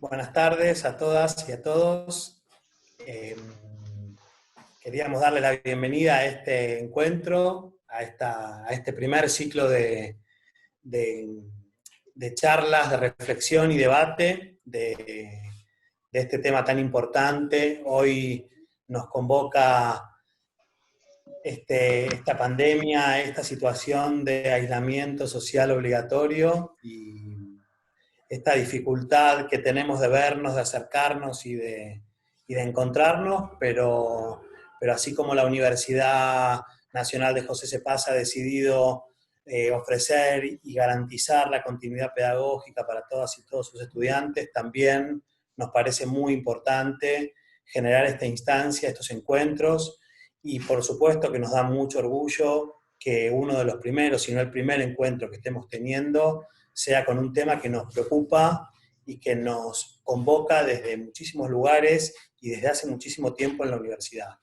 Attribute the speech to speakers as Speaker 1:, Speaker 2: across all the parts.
Speaker 1: Buenas tardes a todas y a todos. Eh, Queríamos darle la bienvenida a este encuentro, a este primer ciclo de- de charlas, de reflexión y debate de este tema tan importante. Hoy nos convoca esta pandemia, esta situación de aislamiento social obligatorio y esta dificultad que tenemos de vernos, de acercarnos y de encontrarnos, pero así como la Universidad Nacional de José C. Paz ha decidido ofrecer y garantizar la continuidad pedagógica para todas y todos sus estudiantes, también nos parece muy importante generar esta instancia, estos encuentros, y por supuesto que nos da mucho orgullo que uno de los primeros, si no el primer encuentro que estemos teniendo, sea con un tema que nos preocupa y que nos convoca desde muchísimos lugares y desde hace muchísimo tiempo en la universidad.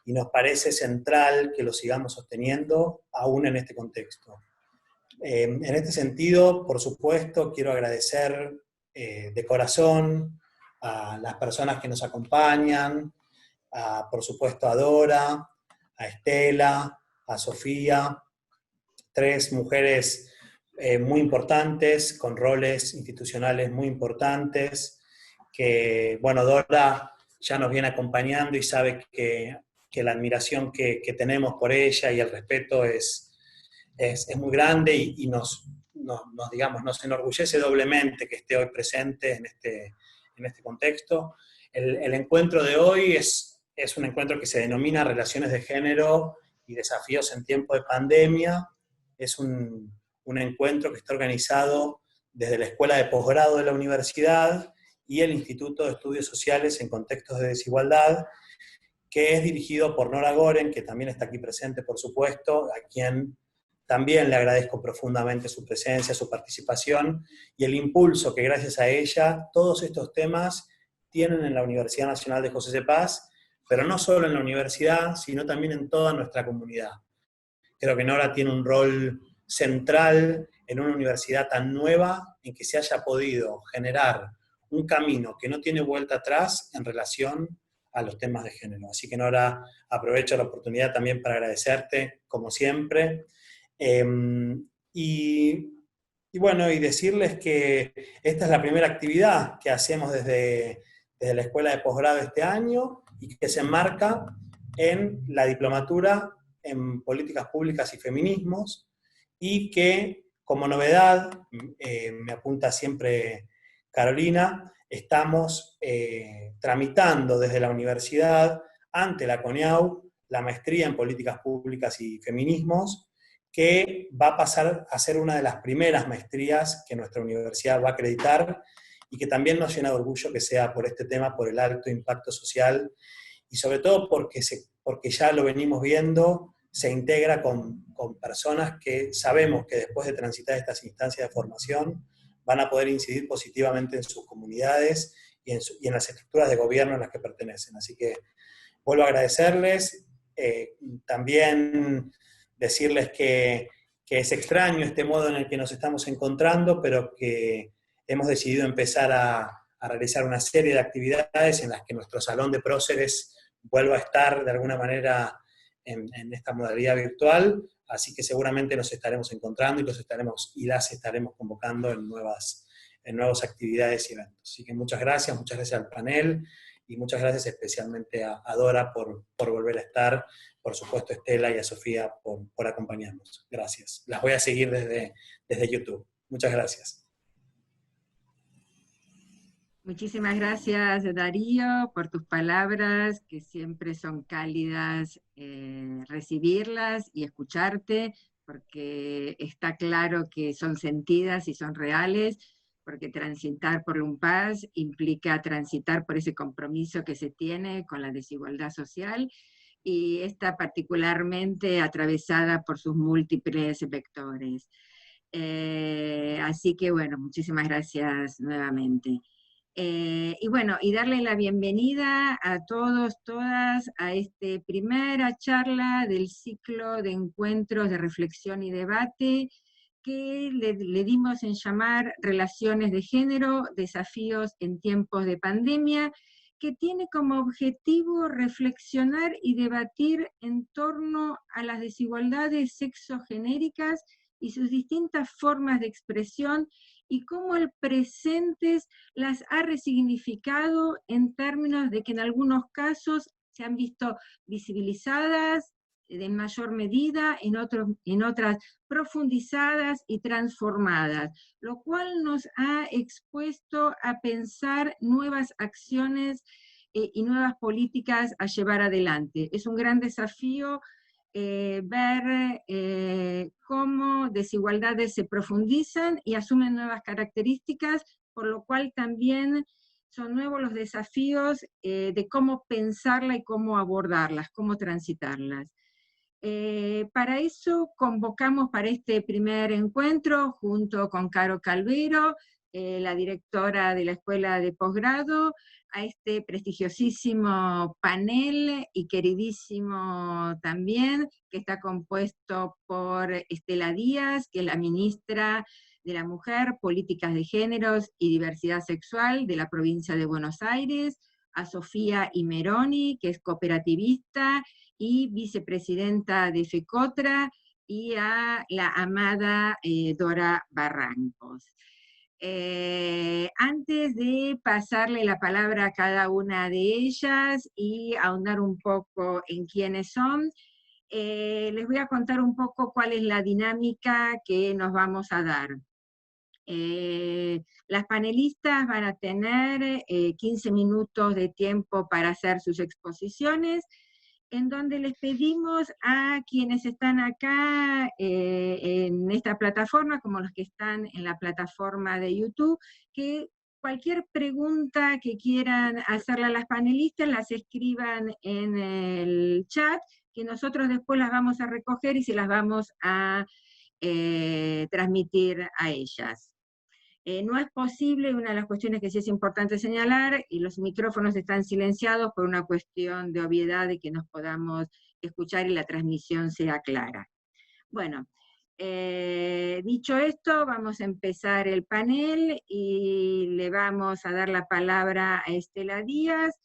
Speaker 1: Y nos parece central que lo sigamos sosteniendo aún en este contexto. En este sentido, por supuesto, quiero agradecer de corazón a las personas que nos acompañan, por supuesto a Dora, a Estela, a Sofía, tres mujeres muy importantes, con roles institucionales muy importantes, que, bueno, Dora ya nos viene acompañando y sabe que la admiración que tenemos por ella y el respeto es muy grande y digamos, nos enorgullece doblemente que esté hoy presente en este contexto. El encuentro de hoy es un encuentro que se denomina Relaciones de Género y Desafíos en Tiempo de Pandemia. Es un encuentro que está organizado desde la Escuela de Posgrado de la Universidad y el Instituto de Estudios Sociales en Contextos de Desigualdad, que es dirigido por Nora Goren, que también está aquí presente, por supuesto, a quien también le agradezco profundamente su presencia, su participación y el impulso que gracias a ella todos estos temas tienen en la Universidad Nacional de José C. Paz, pero no solo en la universidad, sino también en toda nuestra comunidad. Creo que Nora tiene un rol central en una universidad tan nueva en que se haya podido generar un camino que no tiene vuelta atrás en relación a los temas de género. Así que Nora, aprovecho la oportunidad también para agradecerte, como siempre, eh, y, y bueno, y decirles que esta es la primera actividad que hacemos desde la Escuela de Posgrado este año y que se enmarca en la diplomatura en políticas públicas y feminismos, y que como novedad, me apunta siempre Carolina, estamos tramitando desde la universidad ante la CONEAU la maestría en políticas públicas y feminismos, que va a pasar a ser una de las primeras maestrías que nuestra universidad va a acreditar y que también nos llena de orgullo que sea por este tema, por el alto impacto social y sobre todo porque ya lo venimos viendo, se integra con personas que sabemos que después de transitar estas instancias de formación van a poder incidir positivamente en sus comunidades y en las estructuras de gobierno en las que pertenecen. Así que vuelvo a agradecerles, también decirles que es extraño este modo en el que nos estamos encontrando, pero que hemos decidido empezar a realizar una serie de actividades en las que nuestro salón de próceres vuelva a estar de alguna manera en esta modalidad virtual, así que seguramente nos estaremos encontrando y las estaremos convocando en nuevas actividades y eventos. Así que muchas gracias al panel y muchas gracias especialmente a Dora por volver a estar, por supuesto a Estela y a Sofía por acompañarnos. Gracias. Las voy a seguir desde YouTube. Muchas gracias.
Speaker 2: Muchísimas gracias, Darío, por tus palabras, que siempre son cálidas recibirlas y escucharte, porque está claro que son sentidas y son reales, porque transitar por la UNPAS implica transitar por ese compromiso que se tiene con la desigualdad social, y está particularmente atravesada por sus múltiples vectores. Así que bueno, muchísimas gracias nuevamente. Y bueno, y darle la bienvenida a todos, todas, a esta primera charla del ciclo de encuentros de reflexión y debate que le dimos en llamar Relaciones de Género, Desafíos en Tiempos de Pandemia, que tiene como objetivo reflexionar y debatir en torno a las desigualdades sexogenéricas y sus distintas formas de expresión, y cómo el presente las ha resignificado en términos de que en algunos casos se han visto visibilizadas en mayor medida, en otras profundizadas y transformadas, lo cual nos ha expuesto a pensar nuevas acciones y nuevas políticas a llevar adelante. Es un gran desafío ver cómo desigualdades se profundizan y asumen nuevas características, por lo cual también son nuevos los desafíos de cómo pensarlas y cómo abordarlas, cómo transitarlas. Para eso convocamos para este primer encuentro, junto con Caro Calvero, la directora de la Escuela de Posgrado, a este prestigiosísimo panel y queridísimo también, que está compuesto por Estela Díaz, que es la ministra de la Mujer, Políticas de Géneros y Diversidad Sexual de la provincia de Buenos Aires, a Sofía Imeroni, que es cooperativista y vicepresidenta de FECOTRA, y a la amada Dora Barrancos. Antes de pasarle la palabra a cada una de ellas y ahondar un poco en quiénes son, les voy a contar un poco cuál es la dinámica que nos vamos a dar. Las panelistas van a tener 15 minutos de tiempo para hacer sus exposiciones, en donde les pedimos a quienes están acá en esta plataforma, como los que están en la plataforma de YouTube, que cualquier pregunta que quieran hacerle a las panelistas las escriban en el chat, que nosotros después las vamos a recoger y se las vamos a transmitir a ellas. No es posible, una de las cuestiones que sí es importante señalar, y los micrófonos están silenciados por una cuestión de obviedad de que nos podamos escuchar y la transmisión sea clara. Bueno, dicho esto, vamos a empezar el panel y le vamos a dar la palabra a Estela Díaz,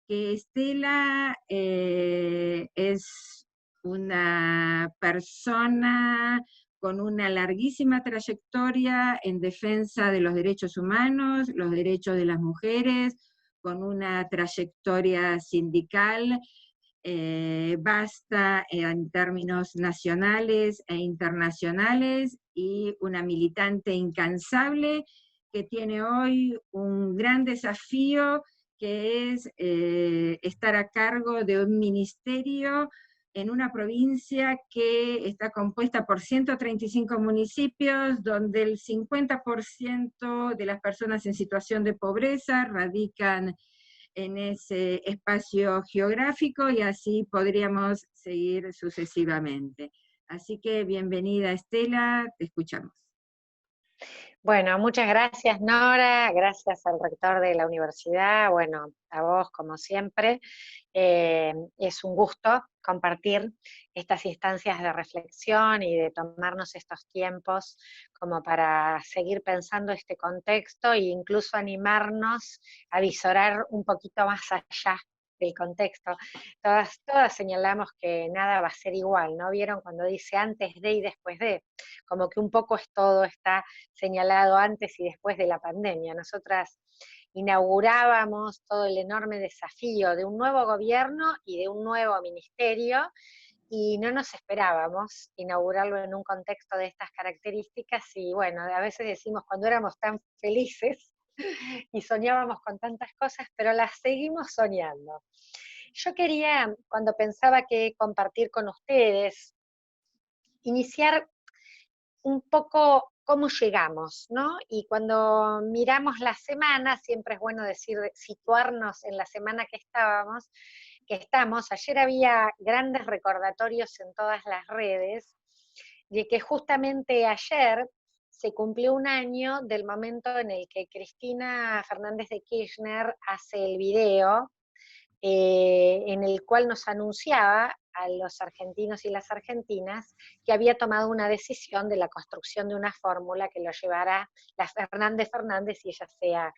Speaker 2: que Estela es una persona con una larguísima trayectoria en defensa de los derechos humanos, los derechos de las mujeres, con una trayectoria sindical vasta en términos nacionales e internacionales, y una militante incansable que tiene hoy un gran desafío, que es estar a cargo de un ministerio en una provincia que está compuesta por 135 municipios, donde el 50% de las personas en situación de pobreza radican en ese espacio geográfico, y así podríamos seguir sucesivamente. Así que bienvenida, Estela, te escuchamos.
Speaker 3: Bueno, muchas gracias, Nora, gracias al rector de la universidad, bueno, a vos como siempre. Es un gusto compartir estas instancias de reflexión y de tomarnos estos tiempos como para seguir pensando este contexto e incluso animarnos a visorar un poquito más allá del contexto. Todas señalamos que nada va a ser igual, ¿no? ¿Vieron cuando dice antes de y después de? Como que un poco todo está señalado antes y después de la pandemia. Nosotras inaugurábamos todo el enorme desafío de un nuevo gobierno y de un nuevo ministerio, y no nos esperábamos inaugurarlo en un contexto de estas características, y bueno, a veces decimos cuando éramos tan felices y soñábamos con tantas cosas, pero las seguimos soñando. Yo quería, cuando pensaba que compartir con ustedes, iniciar un poco cómo llegamos, ¿no? Y cuando miramos la semana, siempre es bueno decir, situarnos en la semana que estamos. Ayer había grandes recordatorios en todas las redes de que justamente ayer se cumplió un año del momento en el que Cristina Fernández de Kirchner hace el video en el cual nos anunciaba a los argentinos y las argentinas que había tomado una decisión de la construcción de una fórmula que lo llevara la Fernández Fernández y ella sea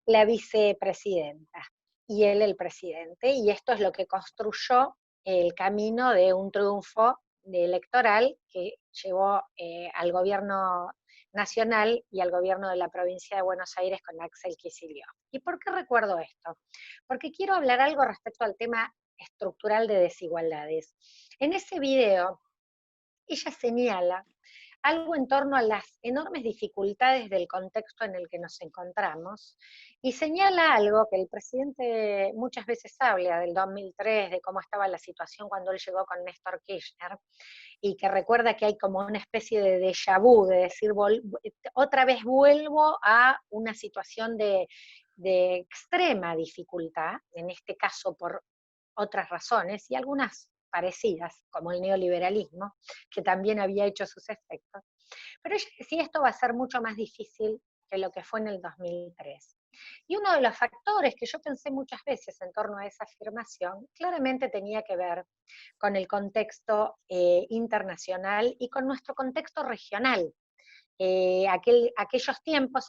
Speaker 3: la vicepresidenta y él el presidente, y esto es lo que construyó el camino de un triunfo electoral que llevó al gobierno nacional y al gobierno de la provincia de Buenos Aires con Axel Kicillof. ¿Y por qué recuerdo esto? Porque quiero hablar algo respecto al tema estructural de desigualdades. En ese video, ella señala algo en torno a las enormes dificultades del contexto en el que nos encontramos, y señala algo que el presidente muchas veces habla del 2003, de cómo estaba la situación cuando él llegó con Néstor Kirchner, y que recuerda que hay como una especie de déjà vu, de decir, otra vez vuelvo a una situación de extrema dificultad, en este caso por otras razones, y algunas parecidas, como el neoliberalismo, que también había hecho sus efectos. Pero ella decía, esto va a ser mucho más difícil que lo que fue en el 2003. Y uno de los factores que yo pensé muchas veces en torno a esa afirmación, claramente tenía que ver con el contexto internacional y con nuestro contexto regional. Aquellos tiempos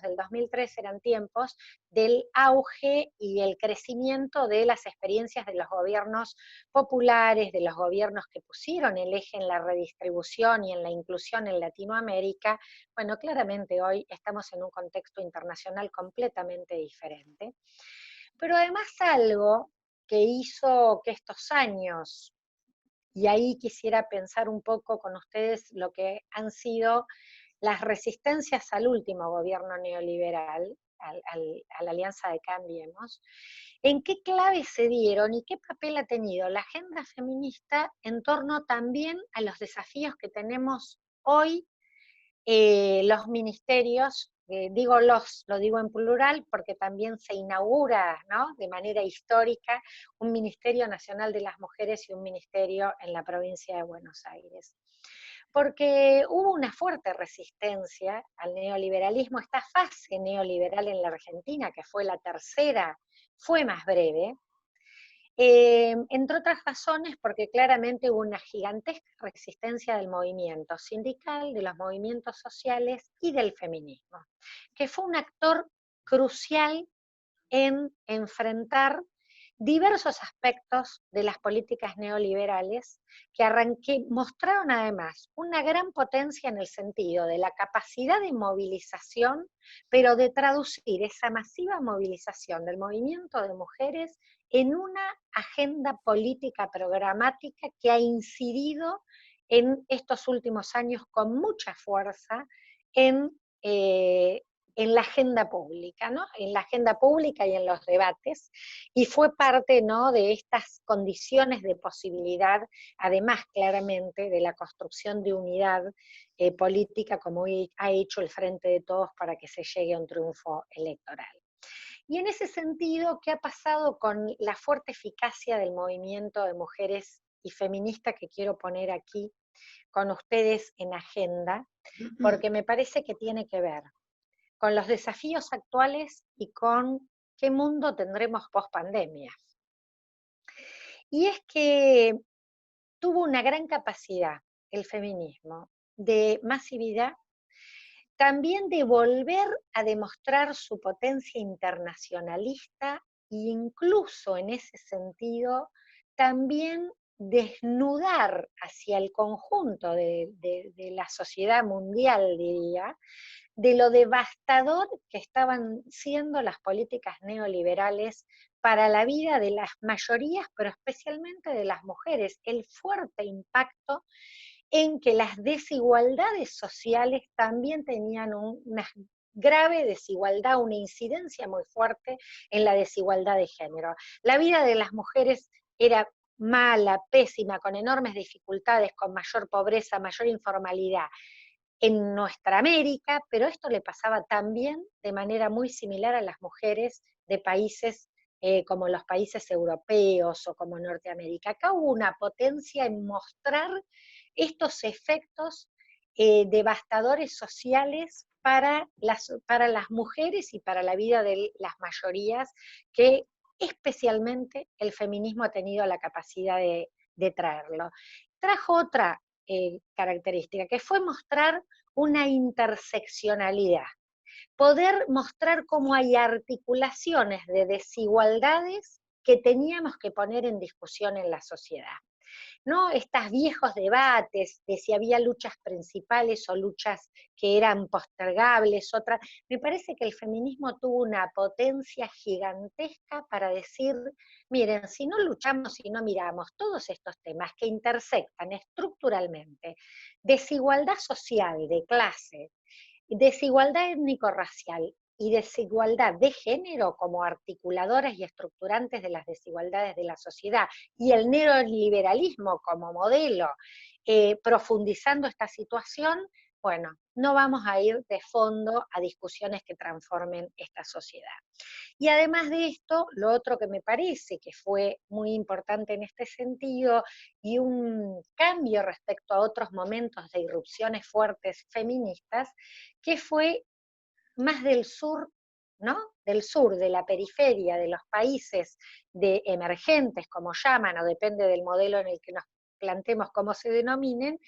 Speaker 3: del 2003 eran tiempos del auge y el crecimiento de las experiencias de los gobiernos populares, de los gobiernos que pusieron el eje en la redistribución y en la inclusión en Latinoamérica. Bueno, claramente hoy estamos en un contexto internacional completamente diferente. Pero además algo que hizo que estos años, y ahí quisiera pensar un poco con ustedes lo que han sido las resistencias al último gobierno neoliberal, a la Alianza de Cambiemos, en qué clave se dieron y qué papel ha tenido la agenda feminista en torno también a los desafíos que tenemos hoy los ministerios, lo digo en plural porque también se inaugura, ¿no?, de manera histórica un Ministerio Nacional de las Mujeres y un ministerio en la provincia de Buenos Aires. Porque hubo una fuerte resistencia al neoliberalismo. Esta fase neoliberal en la Argentina, que fue la tercera, fue más breve, entre otras razones porque claramente hubo una gigantesca resistencia del movimiento sindical, de los movimientos sociales y del feminismo, que fue un actor crucial en enfrentar diversos aspectos de las políticas neoliberales que mostraron además una gran potencia en el sentido de la capacidad de movilización, pero de traducir esa masiva movilización del movimiento de mujeres en una agenda política programática que ha incidido en estos últimos años con mucha fuerza en la agenda pública, ¿no?, en la agenda pública y en los debates, y fue parte, ¿no?, de estas condiciones de posibilidad, además claramente de la construcción de unidad política como ha hecho el Frente de Todos para que se llegue a un triunfo electoral. Y en ese sentido, ¿qué ha pasado con la fuerte eficacia del movimiento de mujeres y feminista que quiero poner aquí con ustedes en agenda? Porque me parece que tiene que ver con los desafíos actuales y con qué mundo tendremos post pandemia. Y es que tuvo una gran capacidad el feminismo de masividad, también de volver a demostrar su potencia internacionalista e incluso en ese sentido también desnudar hacia el conjunto de la sociedad mundial, diría, de lo devastador que estaban siendo las políticas neoliberales para la vida de las mayorías, pero especialmente de las mujeres, el fuerte impacto en que las desigualdades sociales también tenían una grave desigualdad, una incidencia muy fuerte en la desigualdad de género. La vida de las mujeres era mala, pésima, con enormes dificultades, con mayor pobreza, mayor informalidad en nuestra América, pero esto le pasaba también de manera muy similar a las mujeres de países como los países europeos o como Norteamérica. Acá hubo una potencia en mostrar estos efectos devastadores sociales para las mujeres y para la vida de las mayorías que especialmente el feminismo ha tenido la capacidad de traerlo. Trajo otra característica, que fue mostrar una interseccionalidad, poder mostrar cómo hay articulaciones de desigualdades que teníamos que poner en discusión en la sociedad. ¿No? Estos viejos debates de si había luchas principales o luchas que eran postergables, otras. Me parece que el feminismo tuvo una potencia gigantesca para decir, miren, si no luchamos, si no miramos todos estos temas que intersectan estructuralmente, desigualdad social, de clase, desigualdad étnico-racial y desigualdad de género como articuladores y estructurantes de las desigualdades de la sociedad, y el neoliberalismo como modelo, profundizando esta situación, bueno, no vamos a ir de fondo a discusiones que transformen esta sociedad. Y además de esto, lo otro que me parece que fue muy importante en este sentido, y un cambio respecto a otros momentos de irrupciones fuertes feministas, que fue más del sur, ¿no? Del sur, de la periferia, de los países de emergentes, como llaman, o depende del modelo en el que nos planteemos cómo se denominen,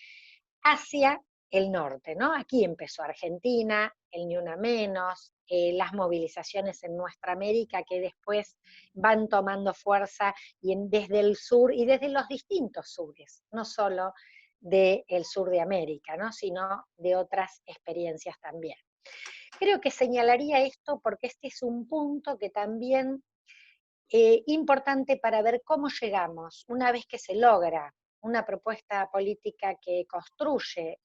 Speaker 3: hacia el norte, ¿no? Aquí empezó Argentina, el Ni Una Menos, las movilizaciones en nuestra América que después van tomando fuerza desde el sur y desde los distintos sures, no solo del sur de América, ¿no? Sino de otras experiencias también. Creo que señalaría esto porque este es un punto que también importante para ver cómo llegamos, una vez que se logra una propuesta política que construye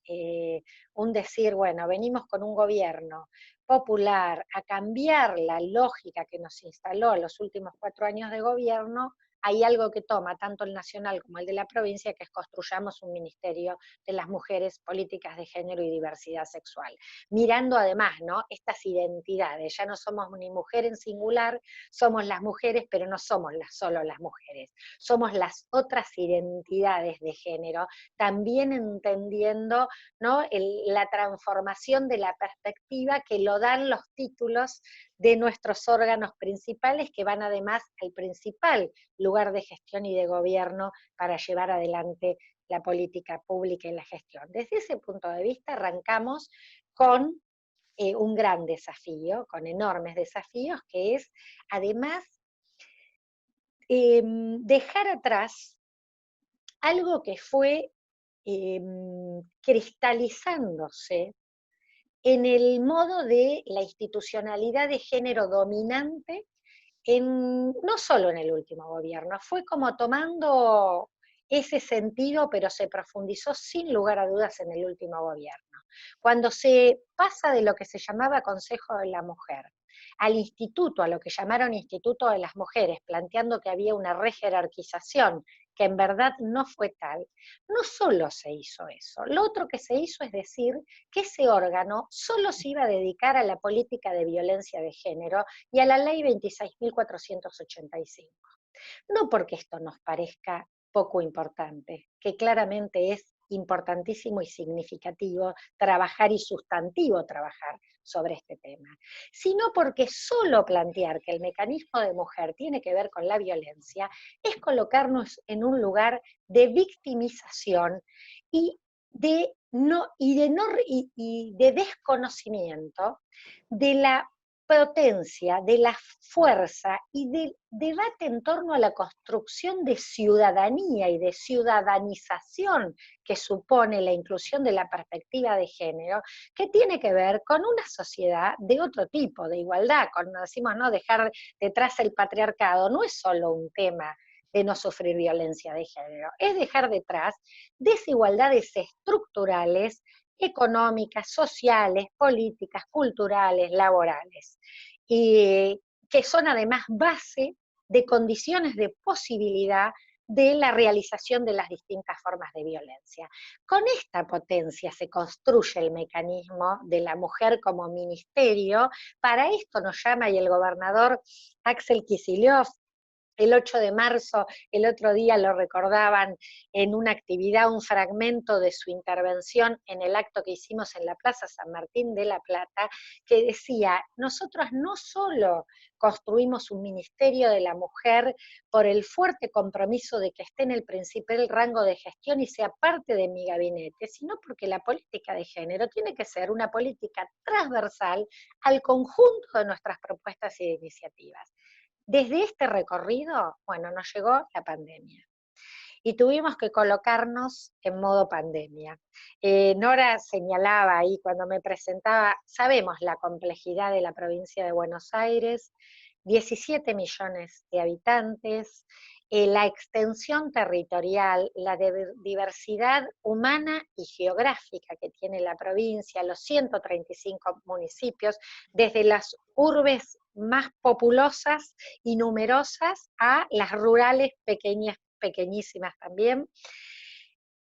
Speaker 3: un decir, bueno, venimos con un gobierno popular a cambiar la lógica que nos instaló en los últimos 4 años de gobierno. Hay algo que toma tanto el nacional como el de la provincia, que es construyamos un ministerio de las mujeres, políticas de género y diversidad sexual. Mirando además, ¿no?, estas identidades, ya no somos ni mujer en singular, somos las mujeres, pero no somos solo las mujeres, somos las otras identidades de género, también entendiendo, ¿no?, la transformación de la perspectiva que lo dan los títulos de nuestros órganos principales, que van además al principal lugar de gestión y de gobierno para llevar adelante la política pública y la gestión. Desde ese punto de vista arrancamos con un gran desafío, con enormes desafíos, que es además dejar atrás algo que fue cristalizándose en el modo de la institucionalidad de género dominante, no solo en el último gobierno, fue como tomando ese sentido, pero se profundizó sin lugar a dudas en el último gobierno. Cuando se pasa de lo que se llamaba Consejo de la Mujer al instituto, a lo que llamaron Instituto de las Mujeres, planteando que había una rejerarquización, que en verdad no fue tal, no solo se hizo eso, lo otro que se hizo es decir que ese órgano solo se iba a dedicar a la política de violencia de género y a la ley 26.485. No porque esto nos parezca poco importante, que claramente es importantísimo y significativo trabajar y sustantivo trabajar sobre este tema, sino porque solo plantear que el mecanismo de mujer tiene que ver con la violencia es colocarnos en un lugar de victimización y de desconocimiento de la potencia, de la fuerza y del debate en torno a la construcción de ciudadanía y de ciudadanización que supone la inclusión de la perspectiva de género, que tiene que ver con una sociedad de otro tipo, de igualdad. Cuando decimos, no, dejar detrás el patriarcado, no es solo un tema de no sufrir violencia de género, es dejar detrás desigualdades estructurales, económicas, sociales, políticas, culturales, laborales, y que son además base de condiciones de posibilidad de la realización de las distintas formas de violencia. Con esta potencia se construye el mecanismo de la mujer como ministerio. Para esto nos llama, y el gobernador Axel Kicillof El 8 de marzo, el otro día lo recordaban en una actividad, un fragmento de su intervención en el acto que hicimos en la Plaza San Martín de la Plata, que decía, nosotros no solo construimos un Ministerio de la Mujer por el fuerte compromiso de que esté en el principal rango de gestión y sea parte de mi gabinete, sino porque la política de género tiene que ser una política transversal al conjunto de nuestras propuestas y de iniciativas. Desde este recorrido, bueno, nos llegó la pandemia y tuvimos que colocarnos en modo pandemia. Nora señalaba ahí cuando me presentaba, sabemos la complejidad de la provincia de Buenos Aires, 17 millones de habitantes, la extensión territorial, la diversidad humana y geográfica que tiene la provincia, los 135 municipios, desde las urbes más populosas y numerosas a las rurales pequeñísimas también.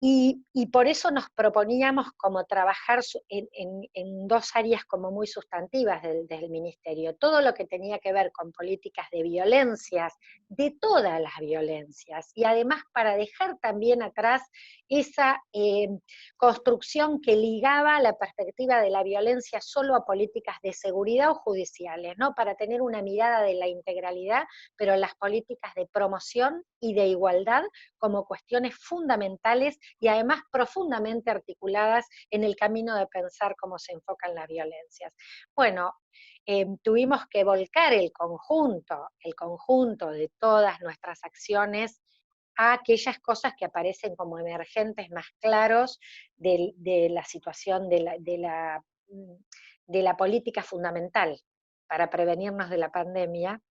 Speaker 3: Y por eso nos proponíamos como trabajar en dos áreas como muy sustantivas del ministerio. Todo lo que tenía que ver con políticas de violencias, de todas las violencias, y además para dejar también atrás esa construcción que ligaba la perspectiva de la violencia solo a políticas de seguridad o judiciales, ¿no? Para tener una mirada de la integralidad, pero las políticas de promoción y de igualdad como cuestiones fundamentales y además profundamente articuladas en el camino de pensar cómo se enfocan las violencias. Bueno, tuvimos que volcar el conjunto de todas nuestras acciones a aquellas cosas que aparecen como emergentes más claros de la situación de la política fundamental para prevenirnos de la pandemia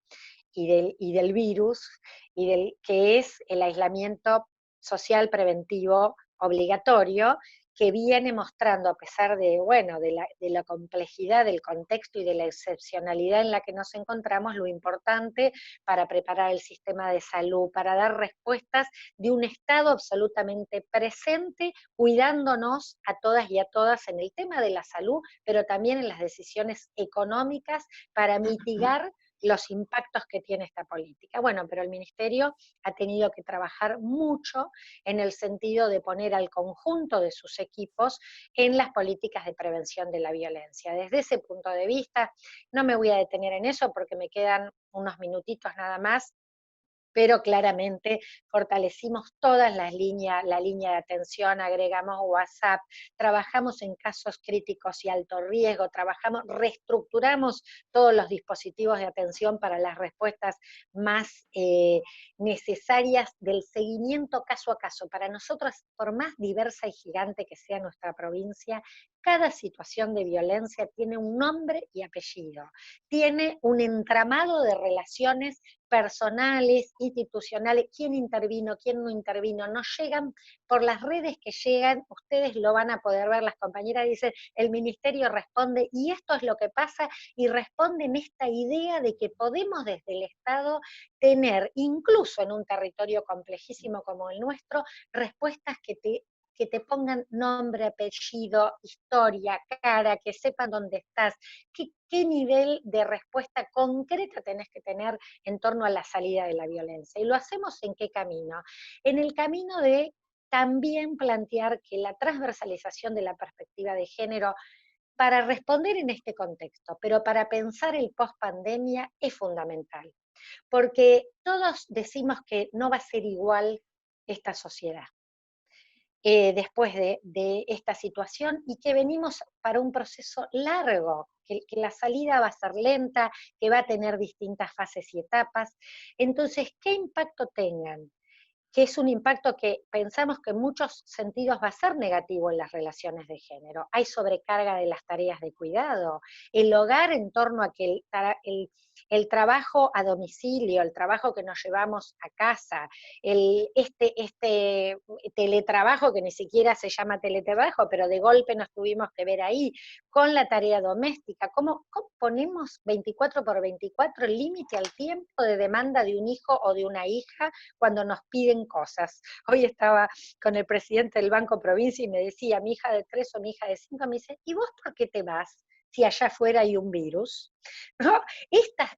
Speaker 3: y del virus, que es el aislamiento social preventivo obligatorio, que viene mostrando, a pesar de, bueno, de la complejidad del contexto y de la excepcionalidad en la que nos encontramos, lo importante para preparar el sistema de salud, para dar respuestas de un Estado absolutamente presente, cuidándonos a todas y a todas en el tema de la salud, pero también en las decisiones económicas para mitigar los impactos que tiene esta política. Bueno, pero el Ministerio ha tenido que trabajar mucho en el sentido de poner al conjunto de sus equipos en las políticas de prevención de la violencia. Desde ese punto de vista, no me voy a detener en eso porque me quedan unos minutitos nada más, pero claramente fortalecimos todas las líneas, la línea de atención, agregamos WhatsApp, trabajamos en casos críticos y alto riesgo, reestructuramos todos los dispositivos de atención para las respuestas más necesarias del seguimiento caso a caso. Para nosotros, por más diversa y gigante que sea nuestra provincia, cada situación de violencia tiene un nombre y apellido, tiene un entramado de relaciones personales, institucionales, quién intervino, quién no intervino, no llegan por las redes que llegan, ustedes lo van a poder ver, las compañeras dicen, el ministerio responde, y esto es lo que pasa, y responde en esta idea de que podemos desde el Estado tener, incluso en un territorio complejísimo como el nuestro, respuestas que te pongan nombre, apellido, historia, cara, que sepan dónde estás, qué nivel de respuesta concreta tenés que tener en torno a la salida de la violencia. ¿Y lo hacemos en qué camino? En el camino de también plantear que la transversalización de la perspectiva de género para responder en este contexto, pero para pensar el post-pandemia es fundamental, porque todos decimos que no va a ser igual esta sociedad. Después de esta situación y que venimos para un proceso largo, que la salida va a ser lenta, que va a tener distintas fases y etapas. Entonces, ¿qué impacto tengan? Que es un impacto que pensamos que en muchos sentidos va a ser negativo en las relaciones de género. Hay sobrecarga de las tareas de cuidado, el hogar en torno a que el trabajo a domicilio, el trabajo que nos llevamos a casa, este teletrabajo que ni siquiera se llama teletrabajo, pero de golpe nos tuvimos que ver ahí, con la tarea doméstica, ¿cómo ponemos 24/24 el límite al tiempo de demanda de un hijo o de una hija cuando nos piden cosas? Hoy estaba con el presidente del Banco Provincia y me decía, mi hija de 3 o mi hija de 5, me dice, ¿y vos por qué te vas si allá afuera hay un virus? ¿No?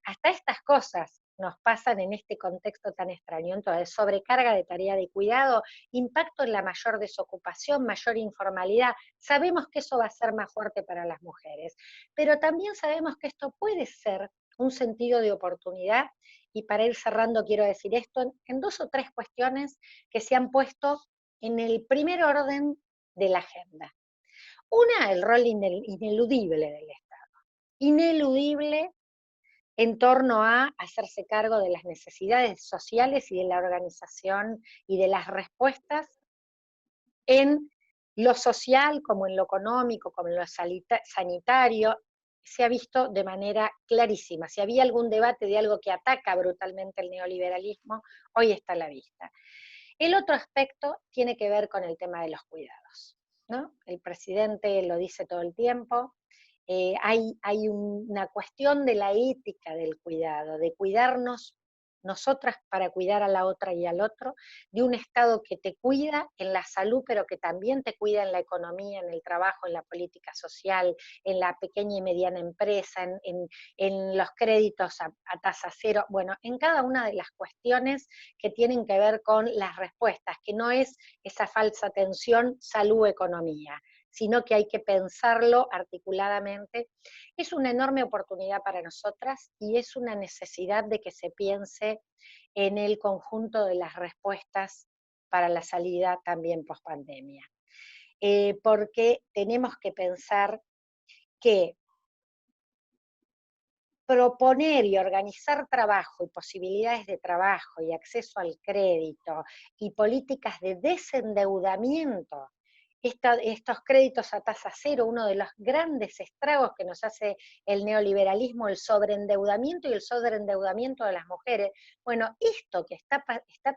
Speaker 3: Hasta estas cosas nos pasan en este contexto tan extraño. Entonces, sobrecarga de tarea de cuidado, impacto en la mayor desocupación, mayor informalidad. Sabemos que eso va a ser más fuerte para las mujeres, pero también sabemos que esto puede ser un sentido de oportunidad, y para ir cerrando quiero decir esto en 2 o 3 cuestiones que se han puesto en el primer orden de la agenda. Una, el rol ineludible del Estado. Ineludible en torno a hacerse cargo de las necesidades sociales y de la organización y de las respuestas en lo social, como en lo económico, como en lo sanitario, se ha visto de manera clarísima. Si había algún debate de algo que ataca brutalmente el neoliberalismo, hoy está a la vista. El otro aspecto tiene que ver con el tema de los cuidados, ¿no? El presidente lo dice todo el tiempo, hay una cuestión de la ética del cuidado, de cuidarnos nosotras para cuidar a la otra y al otro, de un Estado que te cuida en la salud, pero que también te cuida en la economía, en el trabajo, en la política social, en la pequeña y mediana empresa, en los créditos a tasa cero, bueno, en cada una de las cuestiones que tienen que ver con las respuestas, que no es esa falsa tensión salud-economía, sino que hay que pensarlo articuladamente. Es una enorme oportunidad para nosotras y es una necesidad de que se piense en el conjunto de las respuestas para la salida también post-pandemia. Porque tenemos que pensar que proponer y organizar trabajo y posibilidades de trabajo y acceso al crédito y políticas de desendeudamiento, estos créditos a tasa cero, uno de los grandes estragos que nos hace el neoliberalismo, el sobreendeudamiento y el sobreendeudamiento de las mujeres. Bueno, esto que está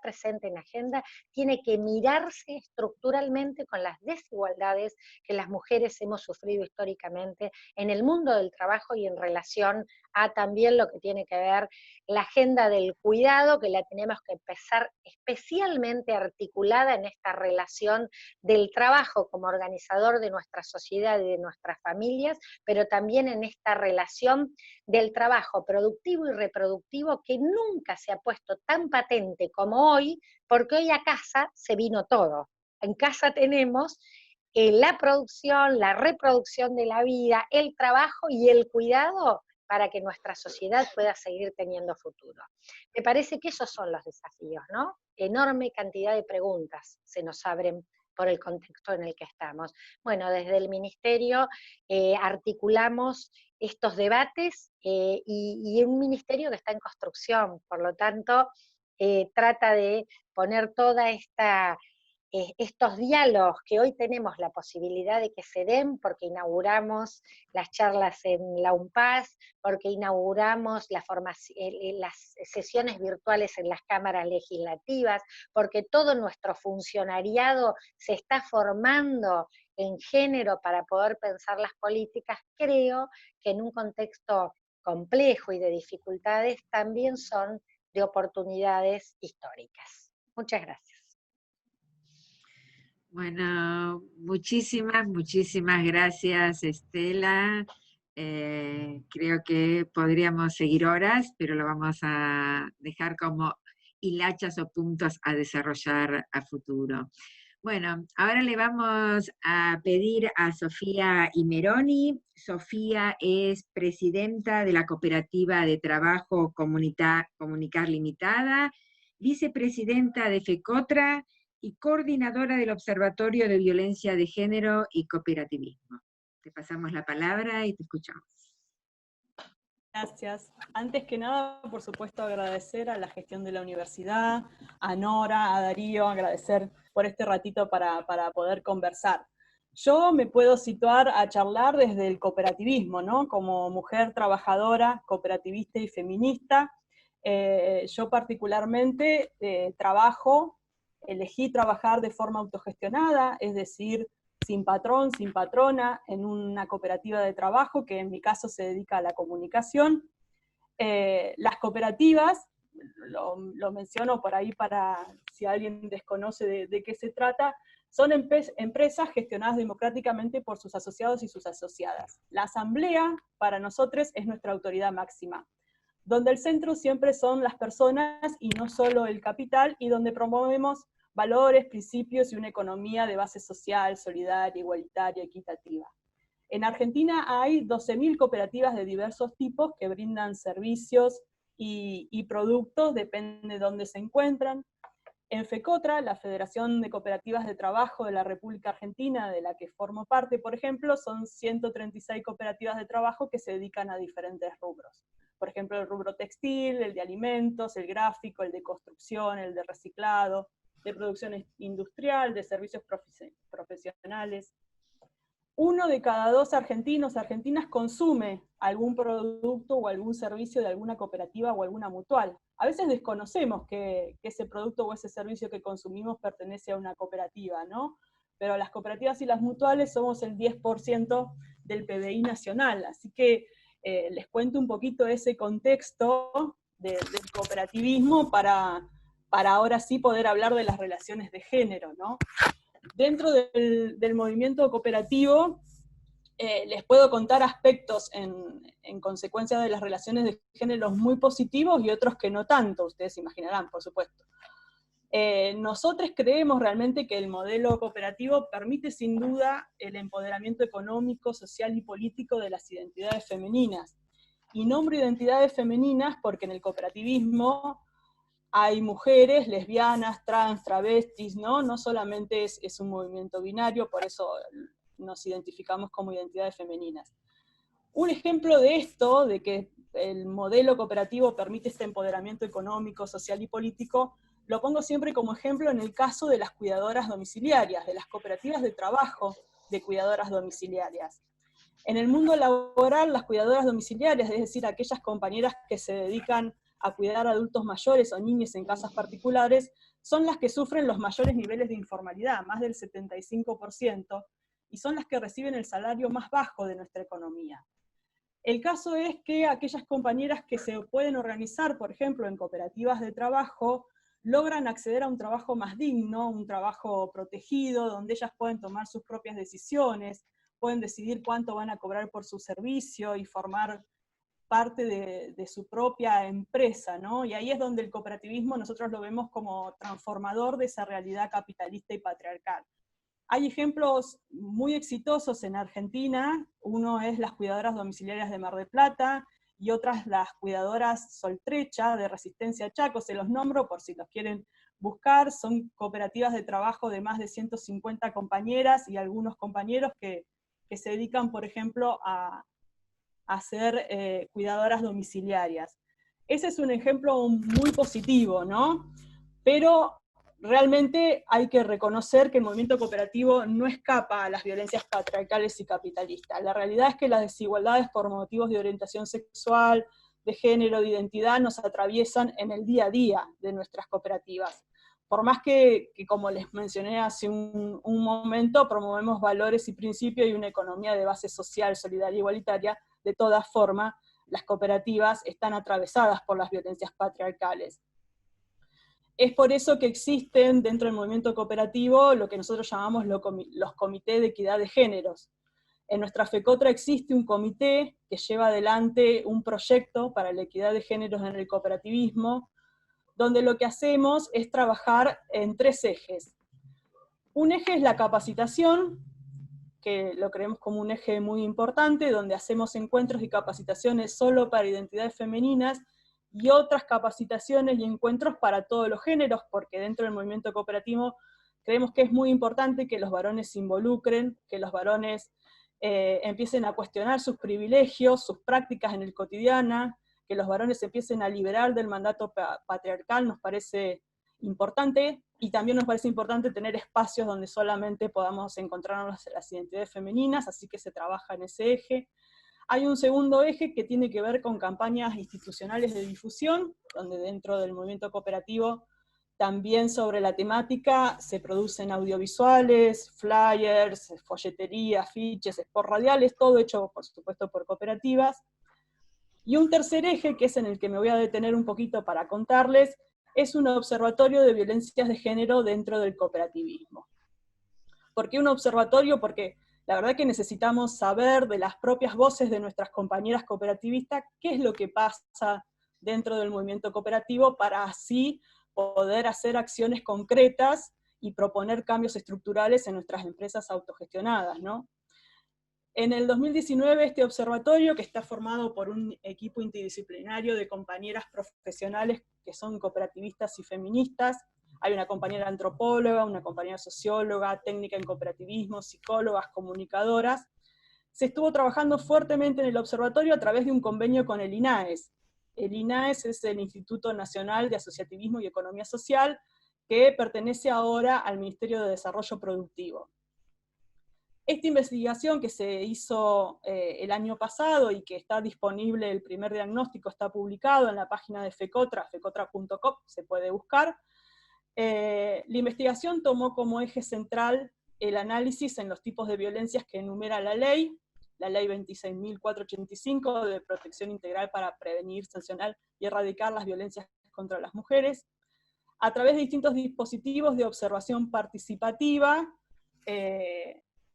Speaker 3: presente en la agenda tiene que mirarse estructuralmente con las desigualdades que las mujeres hemos sufrido históricamente en el mundo del trabajo y en relación a también lo que tiene que ver la agenda del cuidado, que la tenemos que empezar especialmente articulada en esta relación del trabajo como organizador de nuestra sociedad y de nuestras familias, pero también en esta relación del trabajo productivo y reproductivo que nunca se ha puesto tan patente como hoy, porque hoy a casa se vino todo. En casa tenemos la producción, la reproducción de la vida, el trabajo y el cuidado para que nuestra sociedad pueda seguir teniendo futuro. Me parece que esos son los desafíos, ¿no? Enorme cantidad de preguntas se nos abren por el contexto en el que estamos. Bueno, desde el Ministerio articulamos estos debates y un ministerio que está en construcción, por lo tanto, trata de poner toda estos diálogos que hoy tenemos la posibilidad de que se den, porque inauguramos las charlas en la UNPAS, porque inauguramos las sesiones virtuales en las cámaras legislativas, porque todo nuestro funcionariado se está formando en género para poder pensar las políticas. Creo que en un contexto complejo y de dificultades también son de oportunidades históricas. Muchas gracias.
Speaker 2: Bueno, muchísimas gracias, Estela. Creo que podríamos seguir horas, pero lo vamos a dejar como hilachas o puntos a desarrollar a futuro. Bueno, ahora le vamos a pedir a Sofía Imeroni. Sofía es presidenta de la Cooperativa de Trabajo Comunicar Limitada, vicepresidenta de FECOTRA, y coordinadora del Observatorio de Violencia de Género y Cooperativismo. Te pasamos la palabra y te escuchamos.
Speaker 4: Gracias. Antes que nada, por supuesto, agradecer a la gestión de la universidad, a Nora, a Darío, agradecer por este ratito para poder conversar. Yo me puedo situar a charlar desde el cooperativismo, ¿no? Como mujer trabajadora, cooperativista y feminista. Yo particularmente elegí trabajar de forma autogestionada, es decir, sin patrón, sin patrona, en una cooperativa de trabajo que en mi caso se dedica a la comunicación. Las cooperativas, lo menciono por ahí para si alguien desconoce de qué se trata, son empresas gestionadas democráticamente por sus asociados y sus asociadas. La asamblea, para nosotros, es nuestra autoridad máxima. donde el centro siempre son las personas y no solo el capital, y donde promovemos valores, principios y una economía de base social, solidaria, igualitaria, equitativa. En Argentina hay 12.000 cooperativas de diversos tipos que brindan servicios y productos, depende de dónde se encuentran. En FECOTRA, la Federación de Cooperativas de Trabajo de la República Argentina, de la que formo parte, por ejemplo, son 136 cooperativas de trabajo que se dedican a diferentes rubros. Por ejemplo, el rubro textil, el de alimentos, el gráfico, el de construcción, el de reciclado, de producción industrial, de servicios profesionales. 1 de cada 2 argentinos o argentinas consume algún producto o algún servicio de alguna cooperativa o alguna mutual. A veces desconocemos que ese producto o ese servicio que consumimos pertenece a una cooperativa, ¿no? Pero las cooperativas y las mutuales somos el 10% del PBI nacional, así que les cuento un poquito ese contexto del cooperativismo para ahora sí poder hablar de las relaciones de género, ¿no? Dentro del movimiento cooperativo, les puedo contar aspectos en consecuencia de las relaciones de género muy positivos y otros que no tanto, ustedes imaginarán, por supuesto. Nosotros creemos realmente que el modelo cooperativo permite sin duda el empoderamiento económico, social y político de las identidades femeninas. Y nombro identidades femeninas porque en el cooperativismo hay mujeres, lesbianas, trans, travestis, ¿no? No solamente es un movimiento binario, por eso nos identificamos como identidades femeninas. Un ejemplo de esto, de que el modelo cooperativo permite este empoderamiento económico, social y político, lo pongo siempre como ejemplo en el caso de las cuidadoras domiciliarias, de las cooperativas de trabajo de cuidadoras domiciliarias. En el mundo laboral, las cuidadoras domiciliarias, es decir, aquellas compañeras que se dedican a cuidar a adultos mayores o niños en casas particulares, son las que sufren los mayores niveles de informalidad, más del 75%, y son las que reciben el salario más bajo de nuestra economía. El caso es que aquellas compañeras que se pueden organizar, por ejemplo, en cooperativas de trabajo, logran acceder a un trabajo más digno, un trabajo protegido, donde ellas pueden tomar sus propias decisiones, pueden decidir cuánto van a cobrar por su servicio y formar parte de su propia empresa, ¿no? Y ahí es donde el cooperativismo nosotros lo vemos como transformador de esa realidad capitalista y patriarcal. Hay ejemplos muy exitosos en Argentina, uno es las cuidadoras domiciliarias de Mar del Plata, y otras las cuidadoras Soltrecha de Resistencia Chaco, se los nombro por si los quieren buscar, son cooperativas de trabajo de más de 150 compañeras y algunos compañeros que se dedican, por ejemplo, a ser cuidadoras domiciliarias. Ese es un ejemplo muy positivo, ¿no? Pero realmente hay que reconocer que el movimiento cooperativo no escapa a las violencias patriarcales y capitalistas. La realidad es que las desigualdades por motivos de orientación sexual, de género, de identidad, nos atraviesan en el día a día de nuestras cooperativas. Por más que como les mencioné hace un momento, promovemos valores y principios y una economía de base social, solidaria e igualitaria, de todas formas, las cooperativas están atravesadas por las violencias patriarcales. Es por eso que existen dentro del movimiento cooperativo lo que nosotros llamamos los comités de equidad de géneros. En nuestra FECOTRA existe un comité que lleva adelante un proyecto para la equidad de géneros en el cooperativismo, donde lo que hacemos es trabajar en 3 ejes. Un eje es la capacitación, que lo creemos como un eje muy importante, donde hacemos encuentros y capacitaciones solo para identidades femeninas, y otras capacitaciones y encuentros para todos los géneros, porque dentro del movimiento cooperativo creemos que es muy importante que los varones se involucren, que los varones empiecen a cuestionar sus privilegios, sus prácticas en el cotidiano, que los varones se empiecen a liberar del mandato patriarcal, nos parece importante, y también nos parece importante tener espacios donde solamente podamos encontrarnos las identidades femeninas, así que se trabaja en ese eje. Hay un segundo eje que tiene que ver con campañas institucionales de difusión, donde dentro del movimiento cooperativo también sobre la temática se producen audiovisuales, flyers, folletería, afiches, spots radiales, todo hecho por supuesto por cooperativas. Y un tercer eje, que es en el que me voy a detener un poquito para contarles, es un observatorio de violencias de género dentro del cooperativismo. ¿Por qué un observatorio? Porque la verdad que necesitamos saber de las propias voces de nuestras compañeras cooperativistas qué es lo que pasa dentro del movimiento cooperativo para así poder hacer acciones concretas y proponer cambios estructurales en nuestras empresas autogestionadas, ¿no? En el 2019 este observatorio, que está formado por un equipo interdisciplinario de compañeras profesionales que son cooperativistas y feministas, hay una compañera antropóloga, una compañera socióloga, técnica en cooperativismo, psicólogas, comunicadoras. Se estuvo trabajando fuertemente en el observatorio a través de un convenio con el INAES. El INAES es el Instituto Nacional de Asociativismo y Economía Social, que pertenece ahora al Ministerio de Desarrollo Productivo. Esta investigación que se hizo el año pasado y que está disponible, el primer diagnóstico está publicado en la página de FECOTRA, fecotra.com, se puede buscar. La investigación tomó como eje central el análisis en los tipos de violencias que enumera la ley 26.485 de protección integral para prevenir, sancionar y erradicar las violencias contra las mujeres, a través de distintos dispositivos de observación participativa.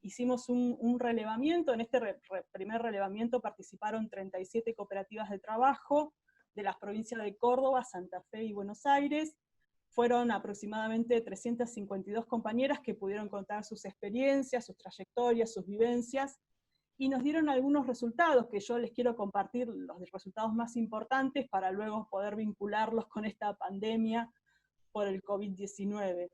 Speaker 4: Hicimos un relevamiento. En este primer relevamiento participaron 37 cooperativas de trabajo de las provincias de Córdoba, Santa Fe y Buenos Aires. Fueron aproximadamente 352 compañeras que pudieron contar sus experiencias, sus trayectorias, sus vivencias, y nos dieron algunos resultados que yo les quiero compartir, los resultados más importantes, para luego poder vincularlos con esta pandemia por el COVID-19.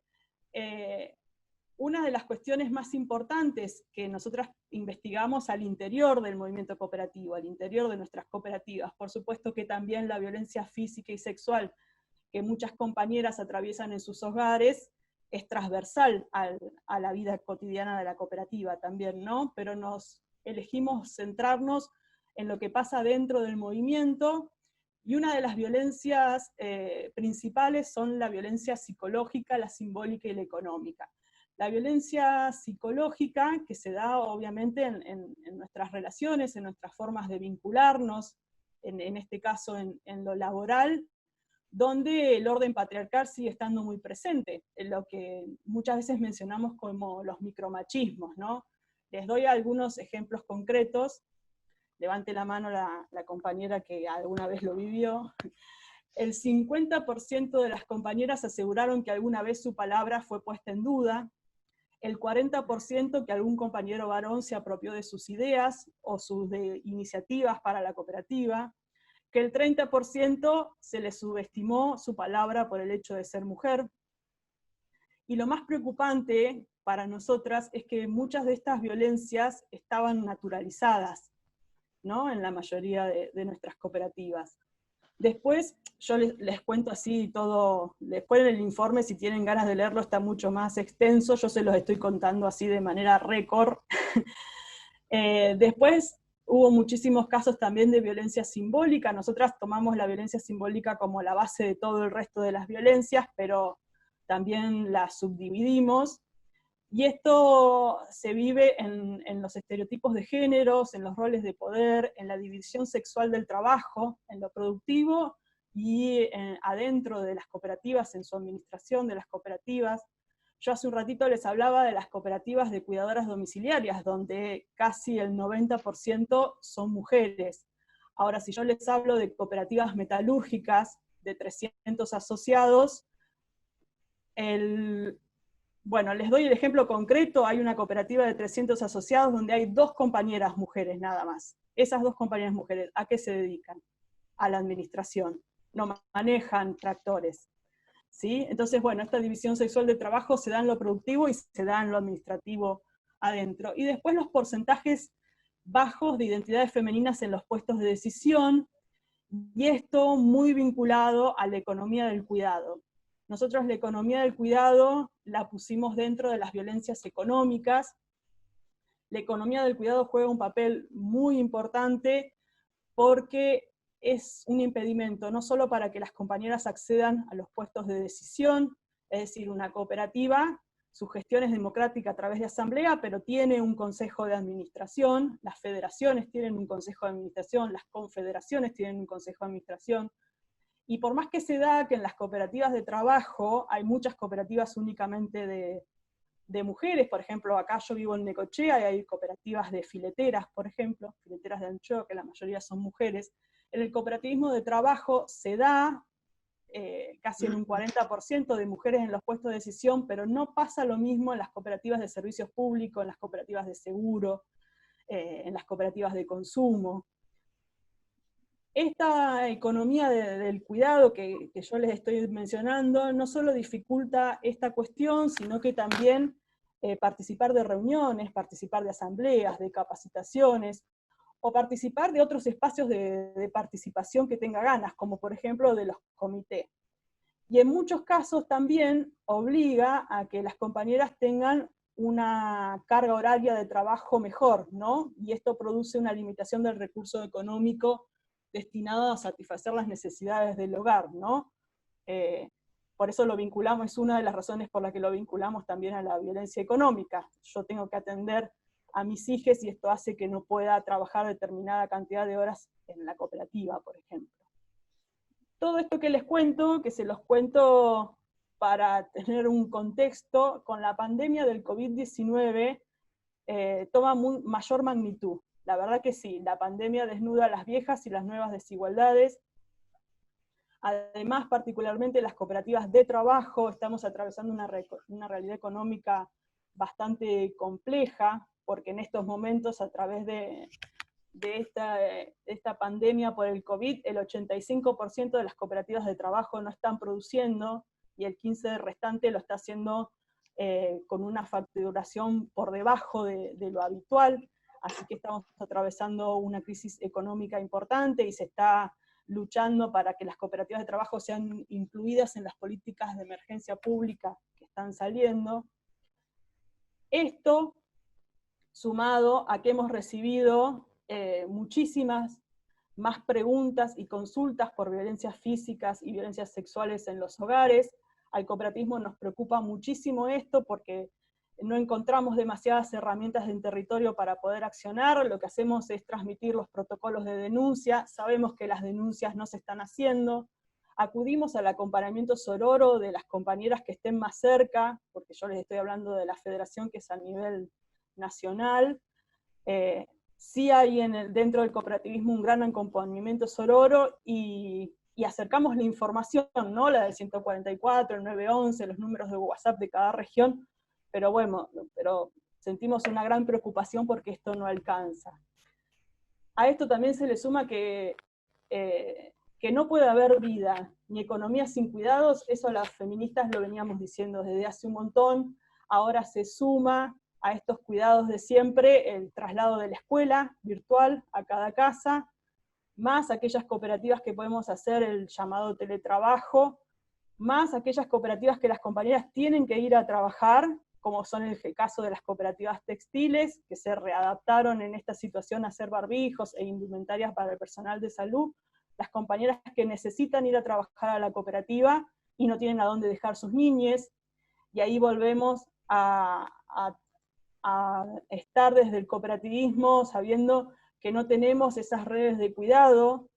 Speaker 4: Una de las cuestiones más importantes que nosotras investigamos al interior del movimiento cooperativo, al interior de nuestras cooperativas, por supuesto que también la violencia física y sexual que muchas compañeras atraviesan en sus hogares, es transversal a la vida cotidiana de la cooperativa también, ¿no? Pero nos elegimos centrarnos en lo que pasa dentro del movimiento, y una de las violencias principales son la violencia psicológica, la simbólica y la económica. La violencia psicológica, que se da obviamente en nuestras relaciones, en nuestras formas de vincularnos, en este caso en lo laboral, donde el orden patriarcal sigue estando muy presente, en lo que muchas veces mencionamos como los micromachismos, ¿no? Les doy algunos ejemplos concretos. Levante la mano la compañera que alguna vez lo vivió. El 50% de las compañeras aseguraron que alguna vez su palabra fue puesta en duda, el 40% que algún compañero varón se apropió de sus ideas o sus iniciativas para la cooperativa, que el 30% se le subestimó su palabra por el hecho de ser mujer. Y lo más preocupante para nosotras es que muchas de estas violencias estaban naturalizadas, ¿no? En la mayoría de nuestras cooperativas. Después, yo les cuento así todo, después en el informe, si tienen ganas de leerlo, está mucho más extenso, yo se los estoy contando así de manera récord. Después hubo muchísimos casos también de violencia simbólica. Nosotras tomamos la violencia simbólica como la base de todo el resto de las violencias, pero también la subdividimos. Y esto se vive en los estereotipos de géneros, en los roles de poder, en la división sexual del trabajo, en lo productivo y adentro de las cooperativas, en su administración de las cooperativas. Yo hace un ratito les hablaba de las cooperativas de cuidadoras domiciliarias, donde casi el 90% son mujeres. Ahora, si yo les hablo de cooperativas metalúrgicas de 300 asociados, bueno, les doy el ejemplo concreto. Hay una cooperativa de 300 asociados donde hay 2 compañeras mujeres nada más. Esas 2 compañeras mujeres, ¿a qué se dedican? A la administración. No manejan tractores, ¿sí? Entonces, bueno, esta división sexual de trabajo se da en lo productivo y se da en lo administrativo adentro. Y después los porcentajes bajos de identidades femeninas en los puestos de decisión, y esto muy vinculado a la economía del cuidado. Nosotros la economía del cuidado la pusimos dentro de las violencias económicas. La economía del cuidado juega un papel muy importante porque es un impedimento no solo para que las compañeras accedan a los puestos de decisión, es decir, una cooperativa, su gestión es democrática a través de asamblea, pero tiene un consejo de administración, las federaciones tienen un consejo de administración, las confederaciones tienen un consejo de administración. Y por más que se da que en las cooperativas de trabajo hay muchas cooperativas únicamente de mujeres, por ejemplo, acá yo vivo en Necochea y hay cooperativas de fileteras, por ejemplo, fileteras de anchoa, que la mayoría son mujeres, En el cooperativismo de trabajo se da casi en un 40% de mujeres en los puestos de decisión, pero no pasa lo mismo en las cooperativas de servicios públicos, en las cooperativas de seguro, en las cooperativas de consumo. Esta economía del cuidado que yo les estoy mencionando no solo dificulta esta cuestión, sino que también participar de reuniones, participar de asambleas, de capacitaciones, o participar de otros espacios de participación que tenga ganas, como por ejemplo de los comités. Y en muchos casos también obliga a que las compañeras tengan una carga horaria de trabajo mejor, ¿no? Y esto produce una limitación del recurso económico destinado a satisfacer las necesidades del hogar, ¿no? Por eso lo vinculamos, es una de las razones por las que lo vinculamos también a la violencia económica. Yo tengo que atender a mis hijos y esto hace que no pueda trabajar determinada cantidad de horas en la cooperativa, por ejemplo. Todo esto que les cuento, que se los cuento para tener un contexto, con la pandemia del COVID-19 toma mayor magnitud. La verdad que sí, la pandemia desnuda las viejas y las nuevas desigualdades. Además, particularmente las cooperativas de trabajo, estamos atravesando una realidad económica bastante compleja, porque en estos momentos, a través de esta pandemia por el COVID, el 85% de las cooperativas de trabajo no están produciendo, y el 15% restante lo está haciendo con una facturación por debajo de lo habitual, así que estamos atravesando una crisis económica importante, y se está luchando para que las cooperativas de trabajo sean incluidas en las políticas de emergencia pública que están saliendo. Esto, sumado a que hemos recibido muchísimas más preguntas y consultas por violencias físicas y violencias sexuales en los hogares. Al cooperativismo nos preocupa muchísimo esto porque no encontramos demasiadas herramientas en territorio para poder accionar. Lo que hacemos es transmitir los protocolos de denuncia, sabemos que las denuncias no se están haciendo, acudimos al acompañamiento sororo de las compañeras que estén más cerca, porque yo les estoy hablando de la federación que es a nivel nacional. Sí hay dentro del cooperativismo un gran acompañamiento sororo y acercamos la información, ¿no? La del 144, el 911, los números de WhatsApp de cada región, pero bueno, sentimos una gran preocupación porque esto no alcanza. A esto también se le suma que no puede haber vida ni economía sin cuidados. Eso las feministas lo veníamos diciendo desde hace un montón. Ahora se suma a estos cuidados de siempre el traslado de la escuela virtual a cada casa, más aquellas cooperativas que podemos hacer el llamado teletrabajo, más aquellas cooperativas que las compañeras tienen que ir a trabajar, como son el caso de las cooperativas textiles, que se readaptaron en esta situación a hacer barbijos e indumentarias para el personal de salud, las compañeras que necesitan ir a trabajar a la cooperativa y no tienen a dónde dejar sus niñes, y ahí volvemos a estar desde el cooperativismo sabiendo que no tenemos esas redes de cuidado,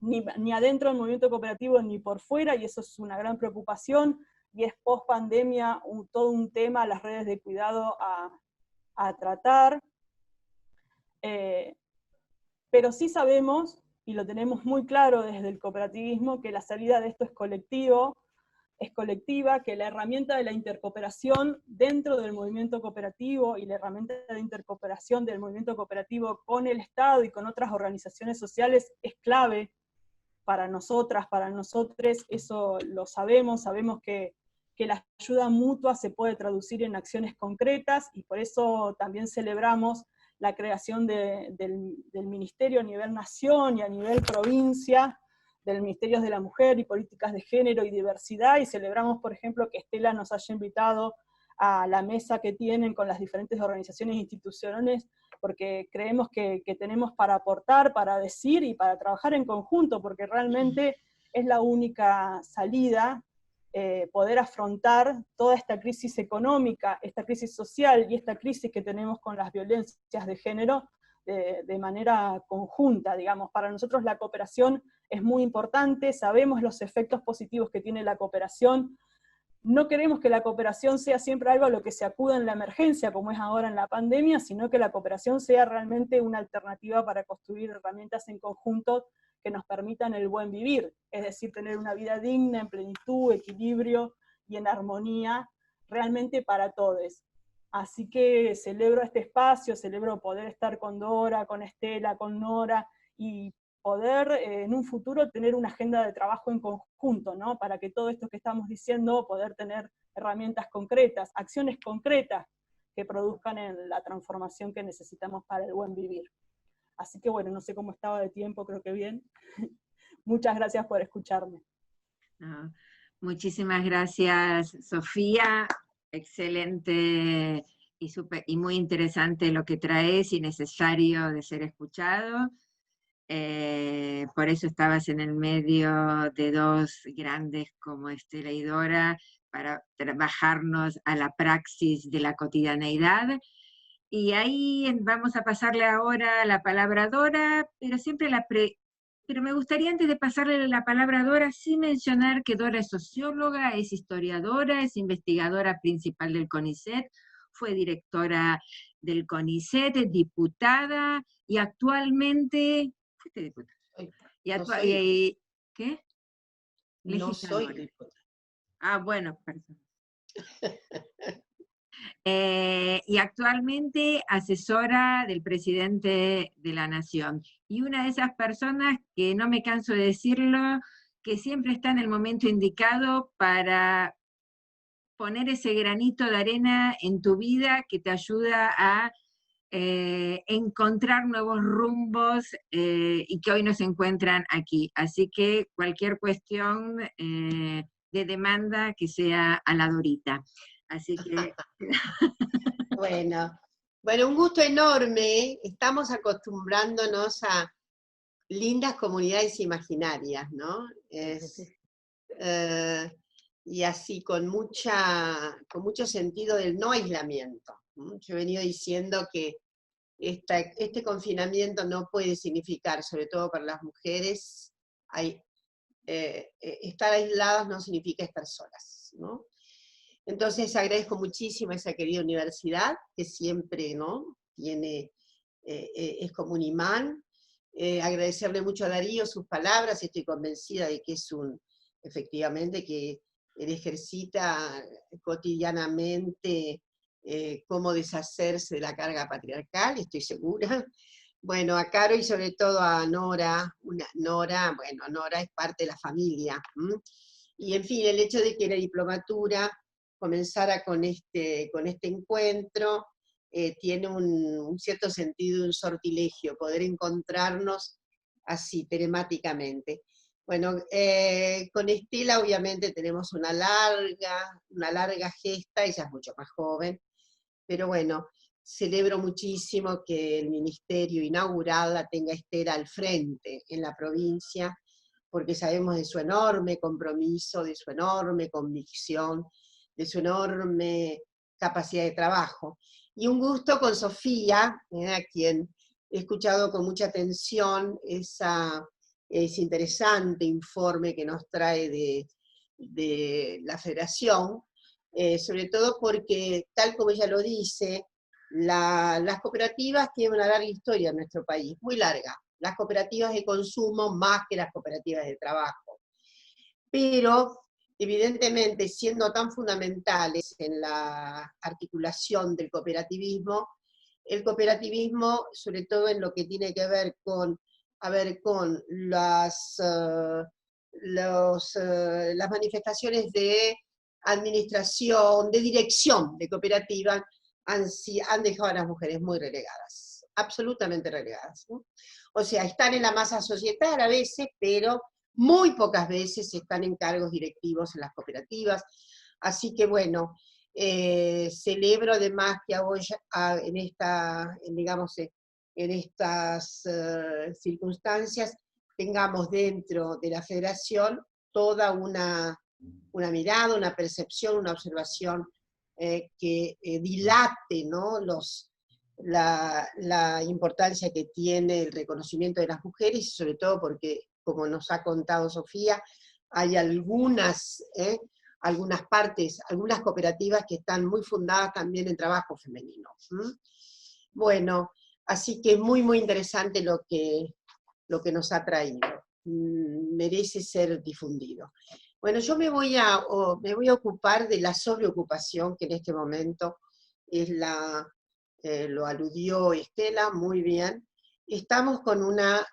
Speaker 4: ni adentro del movimiento cooperativo ni por fuera, y eso es una gran preocupación, y es post pandemia todo un tema, las redes de cuidado a tratar. Pero sí sabemos, y lo tenemos muy claro desde el cooperativismo, que la salida de esto es colectiva, que la herramienta de la intercooperación dentro del movimiento cooperativo y la herramienta de intercooperación del movimiento cooperativo con el Estado y con otras organizaciones sociales es clave para nosotras, para nosotres. Eso lo sabemos que la ayuda mutua se puede traducir en acciones concretas, y por eso también celebramos la creación del ministerio a nivel nación y a nivel provincia, del Ministerio de la Mujer y Políticas de Género y Diversidad, y celebramos, por ejemplo, que Estela nos haya invitado a la mesa que tienen con las diferentes organizaciones e instituciones, porque creemos que tenemos para aportar, para decir y para trabajar en conjunto, porque realmente es la única salida, poder afrontar toda esta crisis económica, esta crisis social y esta crisis que tenemos con las violencias de género de manera conjunta, digamos. Para nosotros la cooperación es muy importante, sabemos los efectos positivos que tiene la cooperación. No queremos que la cooperación sea siempre algo a lo que se acuda en la emergencia, como es ahora en la pandemia, sino que la cooperación sea realmente una alternativa para construir herramientas en conjunto que nos permitan el buen vivir, es decir, tener una vida digna, en plenitud, equilibrio y en armonía, realmente para todos. Así que celebro este espacio, celebro poder estar con Dora, con Estela, con Nora, y poder en un futuro tener una agenda de trabajo en conjunto, ¿no? Para que todo esto que estamos diciendo, poder tener herramientas concretas, acciones concretas que produzcan en la transformación que necesitamos para el buen vivir. Así que bueno, no sé cómo estaba de tiempo, creo que bien. Muchas gracias por escucharme.
Speaker 2: Muchísimas gracias, Sofía. Excelente y muy interesante lo que traes y necesario de ser escuchado. Por eso estabas en el medio de dos grandes como Estela y Dora, para trabajarnos a la praxis de la cotidianeidad. Y ahí vamos a pasarle ahora la palabra a Dora, pero siempre pero me gustaría, antes de pasarle la palabra a Dora, sí mencionar que Dora es socióloga, es historiadora, es investigadora principal del CONICET, fue directora del CONICET, es diputada, y actualmente... ¿Fuiste diputada? ¿Qué?
Speaker 5: No soy diputada.
Speaker 2: Ah, bueno, perdón. Y actualmente asesora del presidente de la Nación. Y una de esas personas, que no me canso de decirlo, que siempre está en el momento indicado para poner ese granito de arena en tu vida que te ayuda a encontrar nuevos rumbos y que hoy nos encuentran aquí. Así que cualquier cuestión de demanda que sea a la Dorita. Así que...
Speaker 5: Bueno, un gusto enorme. Estamos acostumbrándonos a lindas comunidades imaginarias, ¿no? Y así con mucho sentido del no aislamiento. Yo he venido diciendo que este confinamiento no puede significar, sobre todo para las mujeres, estar aisladas no significa estar solas, ¿no? Entonces agradezco muchísimo a esa querida universidad, que siempre, ¿no?, es como un imán. Agradecerle mucho a Darío sus palabras, estoy convencida de que efectivamente, que él ejercita cotidianamente cómo deshacerse de la carga patriarcal, estoy segura. Bueno, a Caro y sobre todo a Nora. Nora es parte de la familia. Y en fin, el hecho de que la diplomatura comenzara con este encuentro, tiene un cierto sentido, un sortilegio, poder encontrarnos así, telemáticamente. Bueno, con Estela obviamente tenemos una larga gesta, ella es mucho más joven, pero bueno, celebro muchísimo que el ministerio inaugural la tenga Estela al frente en la provincia, porque sabemos de su enorme compromiso, de su enorme convicción, de su enorme capacidad de trabajo. Y un gusto con Sofía, a quien he escuchado con mucha atención ese interesante informe que nos trae de la Federación, sobre todo porque, tal como ella lo dice, las cooperativas tienen una larga historia en nuestro país, muy larga. Las cooperativas de consumo más que las cooperativas de trabajo. Pero, evidentemente, siendo tan fundamentales en la articulación del cooperativismo, el cooperativismo, sobre todo en lo que tiene que ver con las manifestaciones de administración, de dirección de cooperativas, han dejado a las mujeres muy relegadas, absolutamente relegadas, ¿no? O sea, están en la masa societal a veces, pero muy pocas veces están en cargos directivos en las cooperativas. Así que bueno, celebro además que en estas circunstancias tengamos dentro de la Federación toda una mirada, una percepción, una observación que dilate, ¿no?, la importancia que tiene el reconocimiento de las mujeres, y sobre todo porque, como nos ha contado Sofía, hay algunas partes, algunas cooperativas que están muy fundadas también en trabajo femenino. Bueno, así que muy interesante lo que nos ha traído. merece ser difundido. Bueno, yo me voy a ocupar de la sobreocupación, que en este momento es lo aludió Estela muy bien. Estamos con una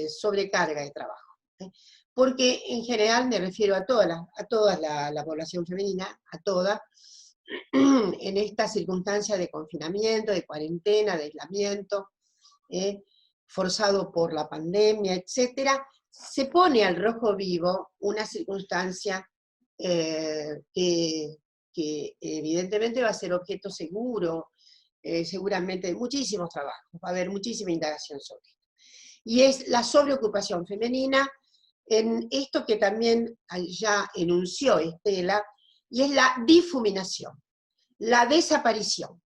Speaker 5: sobrecarga de trabajo, porque en general me refiero a toda la población femenina, a toda, en esta circunstancia de confinamiento, de cuarentena, de aislamiento, forzado por la pandemia, etcétera, se pone al rojo vivo una circunstancia que evidentemente va a ser objeto seguro, seguramente de muchísimos trabajos, va a haber muchísima indagación sobre esto. Y es la sobreocupación femenina en esto que también ya enunció Estela, y es la difuminación, la desaparición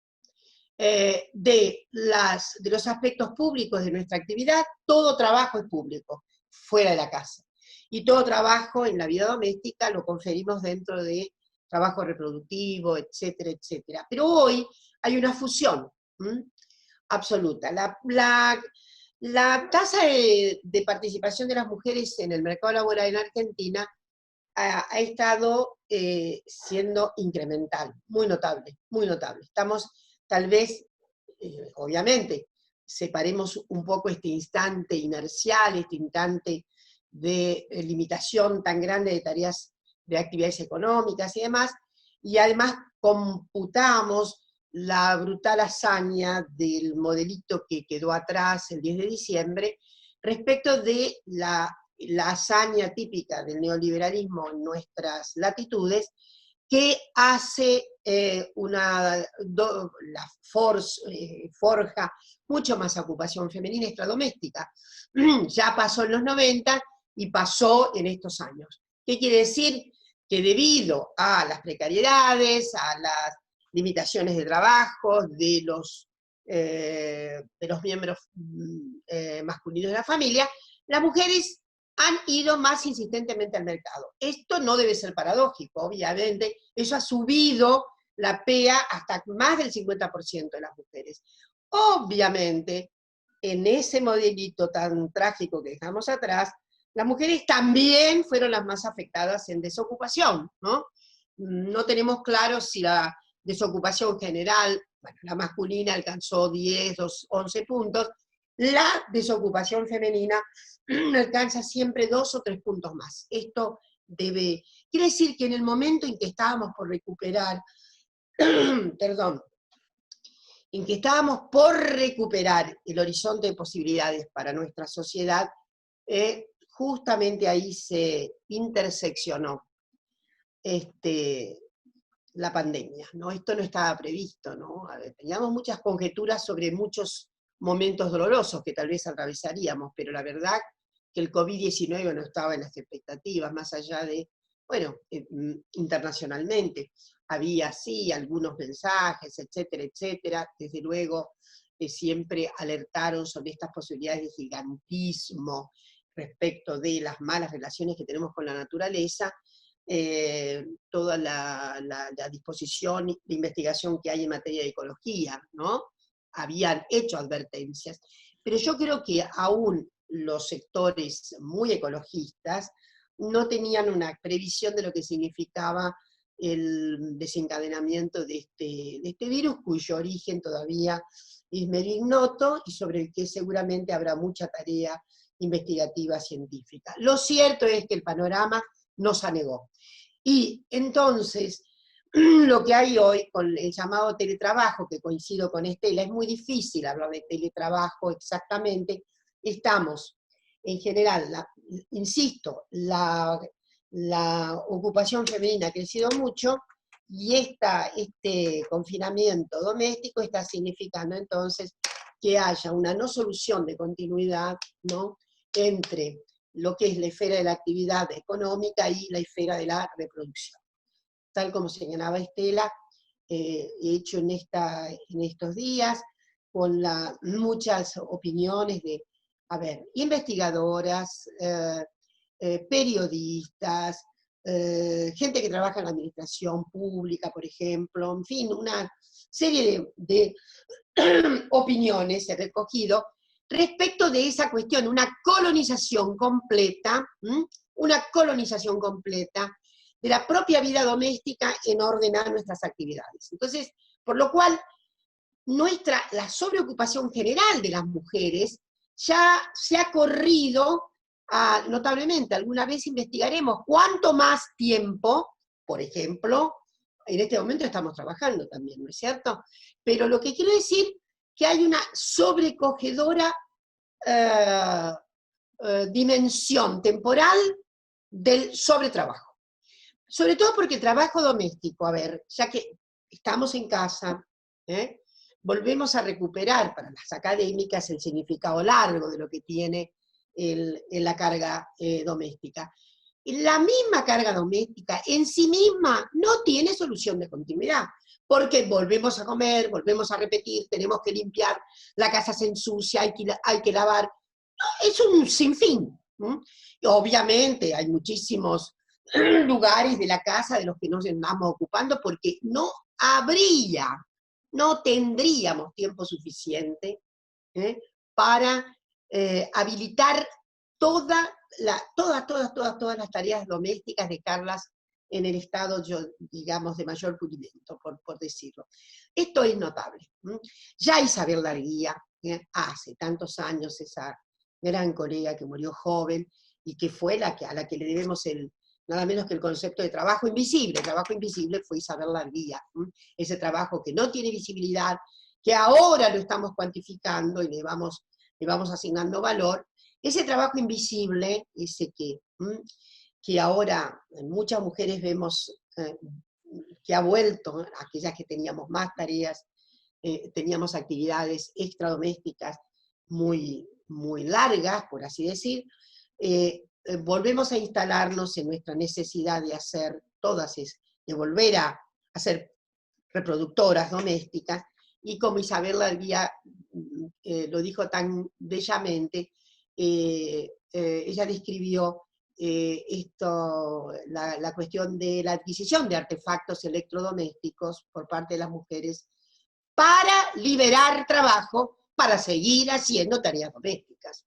Speaker 5: de los aspectos públicos de nuestra actividad. Todo trabajo es público, fuera de la casa. Y todo trabajo en la vida doméstica lo conferimos dentro de trabajo reproductivo, etcétera, etcétera. Pero hoy hay una fusión absoluta. La tasa de participación de las mujeres en el mercado laboral en Argentina ha estado siendo incremental, muy notable, muy notable. Estamos, tal vez, obviamente, separemos un poco este instante inercial, este instante de limitación tan grande de tareas, de actividades económicas y demás, y además computamos la brutal hazaña del modelito que quedó atrás el 10 de diciembre, respecto de la hazaña típica del neoliberalismo en nuestras latitudes, que hace forja mucho más ocupación femenina extradoméstica. Ya pasó en los 90 y pasó en estos años. ¿Qué quiere decir? Que debido a las precariedades, a las limitaciones de trabajo de los miembros masculinos de la familia, las mujeres han ido más insistentemente al mercado. Esto no debe ser paradójico, obviamente, eso ha subido la PEA hasta más del 50% de las mujeres. Obviamente, en ese modelito tan trágico que dejamos atrás, las mujeres también fueron las más afectadas en desocupación, ¿no? No tenemos claro si la desocupación general, bueno, la masculina alcanzó 10, 11 puntos, la desocupación femenina alcanza siempre 2 o 3 puntos más. Esto quiere decir que en el momento en que estábamos por recuperar, perdón, en que estábamos por recuperar el horizonte de posibilidades para nuestra sociedad, justamente ahí se interseccionó la pandemia, ¿no? Esto no estaba previsto, ¿no? A ver, teníamos muchas conjeturas sobre muchos momentos dolorosos que tal vez atravesaríamos, pero la verdad que el COVID-19 no estaba en las expectativas, más allá de, bueno, internacionalmente había sí algunos mensajes, etcétera, etcétera, desde luego siempre alertaron sobre estas posibilidades de gigantismo respecto de las malas relaciones que tenemos con la naturaleza, toda la disposición de investigación que hay en materia de ecología, ¿no? Habían hecho advertencias, pero yo creo que aún los sectores muy ecologistas no tenían una previsión de lo que significaba el desencadenamiento de este virus, cuyo origen todavía es medio ignoto y sobre el que seguramente habrá mucha tarea investigativa científica. Lo cierto es que el panorama nos anegó. Y entonces, lo que hay hoy con el llamado teletrabajo, que coincido con Estela, es muy difícil hablar de teletrabajo exactamente. Estamos, en general, insisto, la ocupación femenina ha crecido mucho, y este confinamiento doméstico está significando entonces que haya una no solución de continuidad, ¿no?, entre lo que es la esfera de la actividad económica y la esfera de la reproducción. Tal como señalaba Estela, hecho en estos días, con muchas opiniones de, investigadoras, periodistas, gente que trabaja en la administración pública, por ejemplo, en fin, una serie de opiniones he recogido respecto de esa cuestión, una colonización completa de la propia vida doméstica en ordenar nuestras actividades. Entonces, por lo cual, la sobreocupación general de las mujeres ya se ha corrido notablemente. Alguna vez investigaremos cuánto más tiempo, por ejemplo, en este momento estamos trabajando también, ¿no es cierto? Pero lo que quiero decir que hay una sobrecogedora dimensión temporal del sobretrabajo. Sobre todo porque el trabajo doméstico, a ver, ya que estamos en casa, volvemos a recuperar para las académicas el significado largo de lo que tiene la carga doméstica. La misma carga doméstica en sí misma no tiene solución de continuidad, porque volvemos a comer, volvemos a repetir, tenemos que limpiar, la casa se ensucia, hay que lavar. Es un sinfín. Obviamente hay muchísimos lugares de la casa de los que nos estamos ocupando porque no tendríamos tiempo suficiente para habilitar todas las tareas domésticas, dejarlas en el estado, digamos, de mayor pulimiento, por decirlo. Esto es notable. Ya Isabel Larguía, hace tantos años, esa gran colega que murió joven, y que fue a la que le debemos nada menos que el concepto de trabajo invisible. El trabajo invisible fue Isabel Larguía. Ese trabajo que no tiene visibilidad, que ahora lo estamos cuantificando y le vamos asignando valor. Ese trabajo invisible, ese que ahora muchas mujeres vemos que ha vuelto, aquellas que teníamos más tareas, teníamos actividades extradomésticas muy, muy largas, por así decir, volvemos a instalarnos en nuestra necesidad de hacer de volver a ser reproductoras domésticas, y como Isabel Larguía lo dijo tan bellamente, ella describió la cuestión de la adquisición de artefactos electrodomésticos por parte de las mujeres para liberar trabajo, para seguir haciendo tareas domésticas.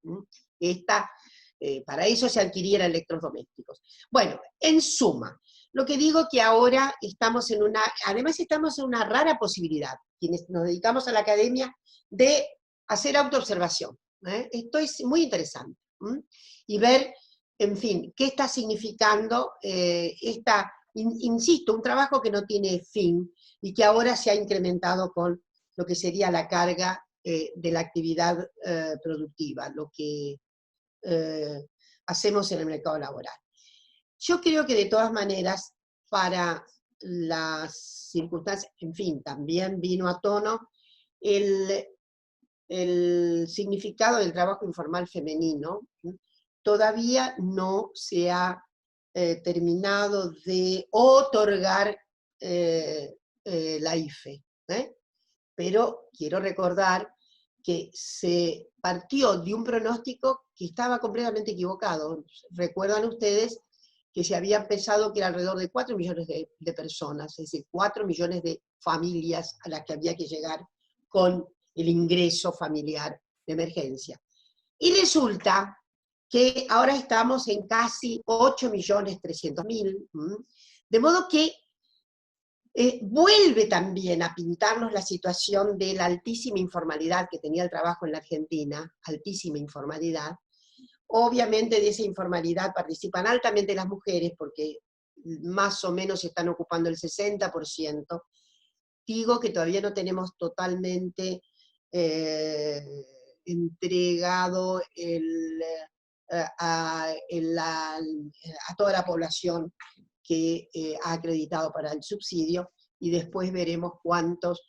Speaker 5: Para eso se adquirieran electrodomésticos. Bueno, en suma, lo que digo que ahora además estamos en una rara posibilidad, quienes nos dedicamos a la academia, de hacer autoobservación. Esto es muy interesante. Y ver, en fin, qué está significando insisto, un trabajo que no tiene fin, y que ahora se ha incrementado con lo que sería la carga de la actividad productiva, lo que hacemos en el mercado laboral. Yo creo que de todas maneras, para las circunstancias, en fin, también vino a tono el significado del trabajo informal femenino. Todavía no se ha terminado de otorgar la IFE, pero quiero recordar que se partió de un pronóstico que estaba completamente equivocado. Recuerdan ustedes que se había pensado que era alrededor de 4 millones de personas, es decir, 4 millones de familias a las que había que llegar con el ingreso familiar de emergencia. Y resulta que ahora estamos en casi 8.300.000, de modo que vuelve también a pintarnos la situación de la altísima informalidad que tenía el trabajo en la Argentina, altísima informalidad. Obviamente de esa informalidad participan altamente las mujeres, porque más o menos están ocupando el 60%. Digo que todavía no tenemos totalmente entregado a toda la población que ha acreditado para el subsidio, y después veremos cuántos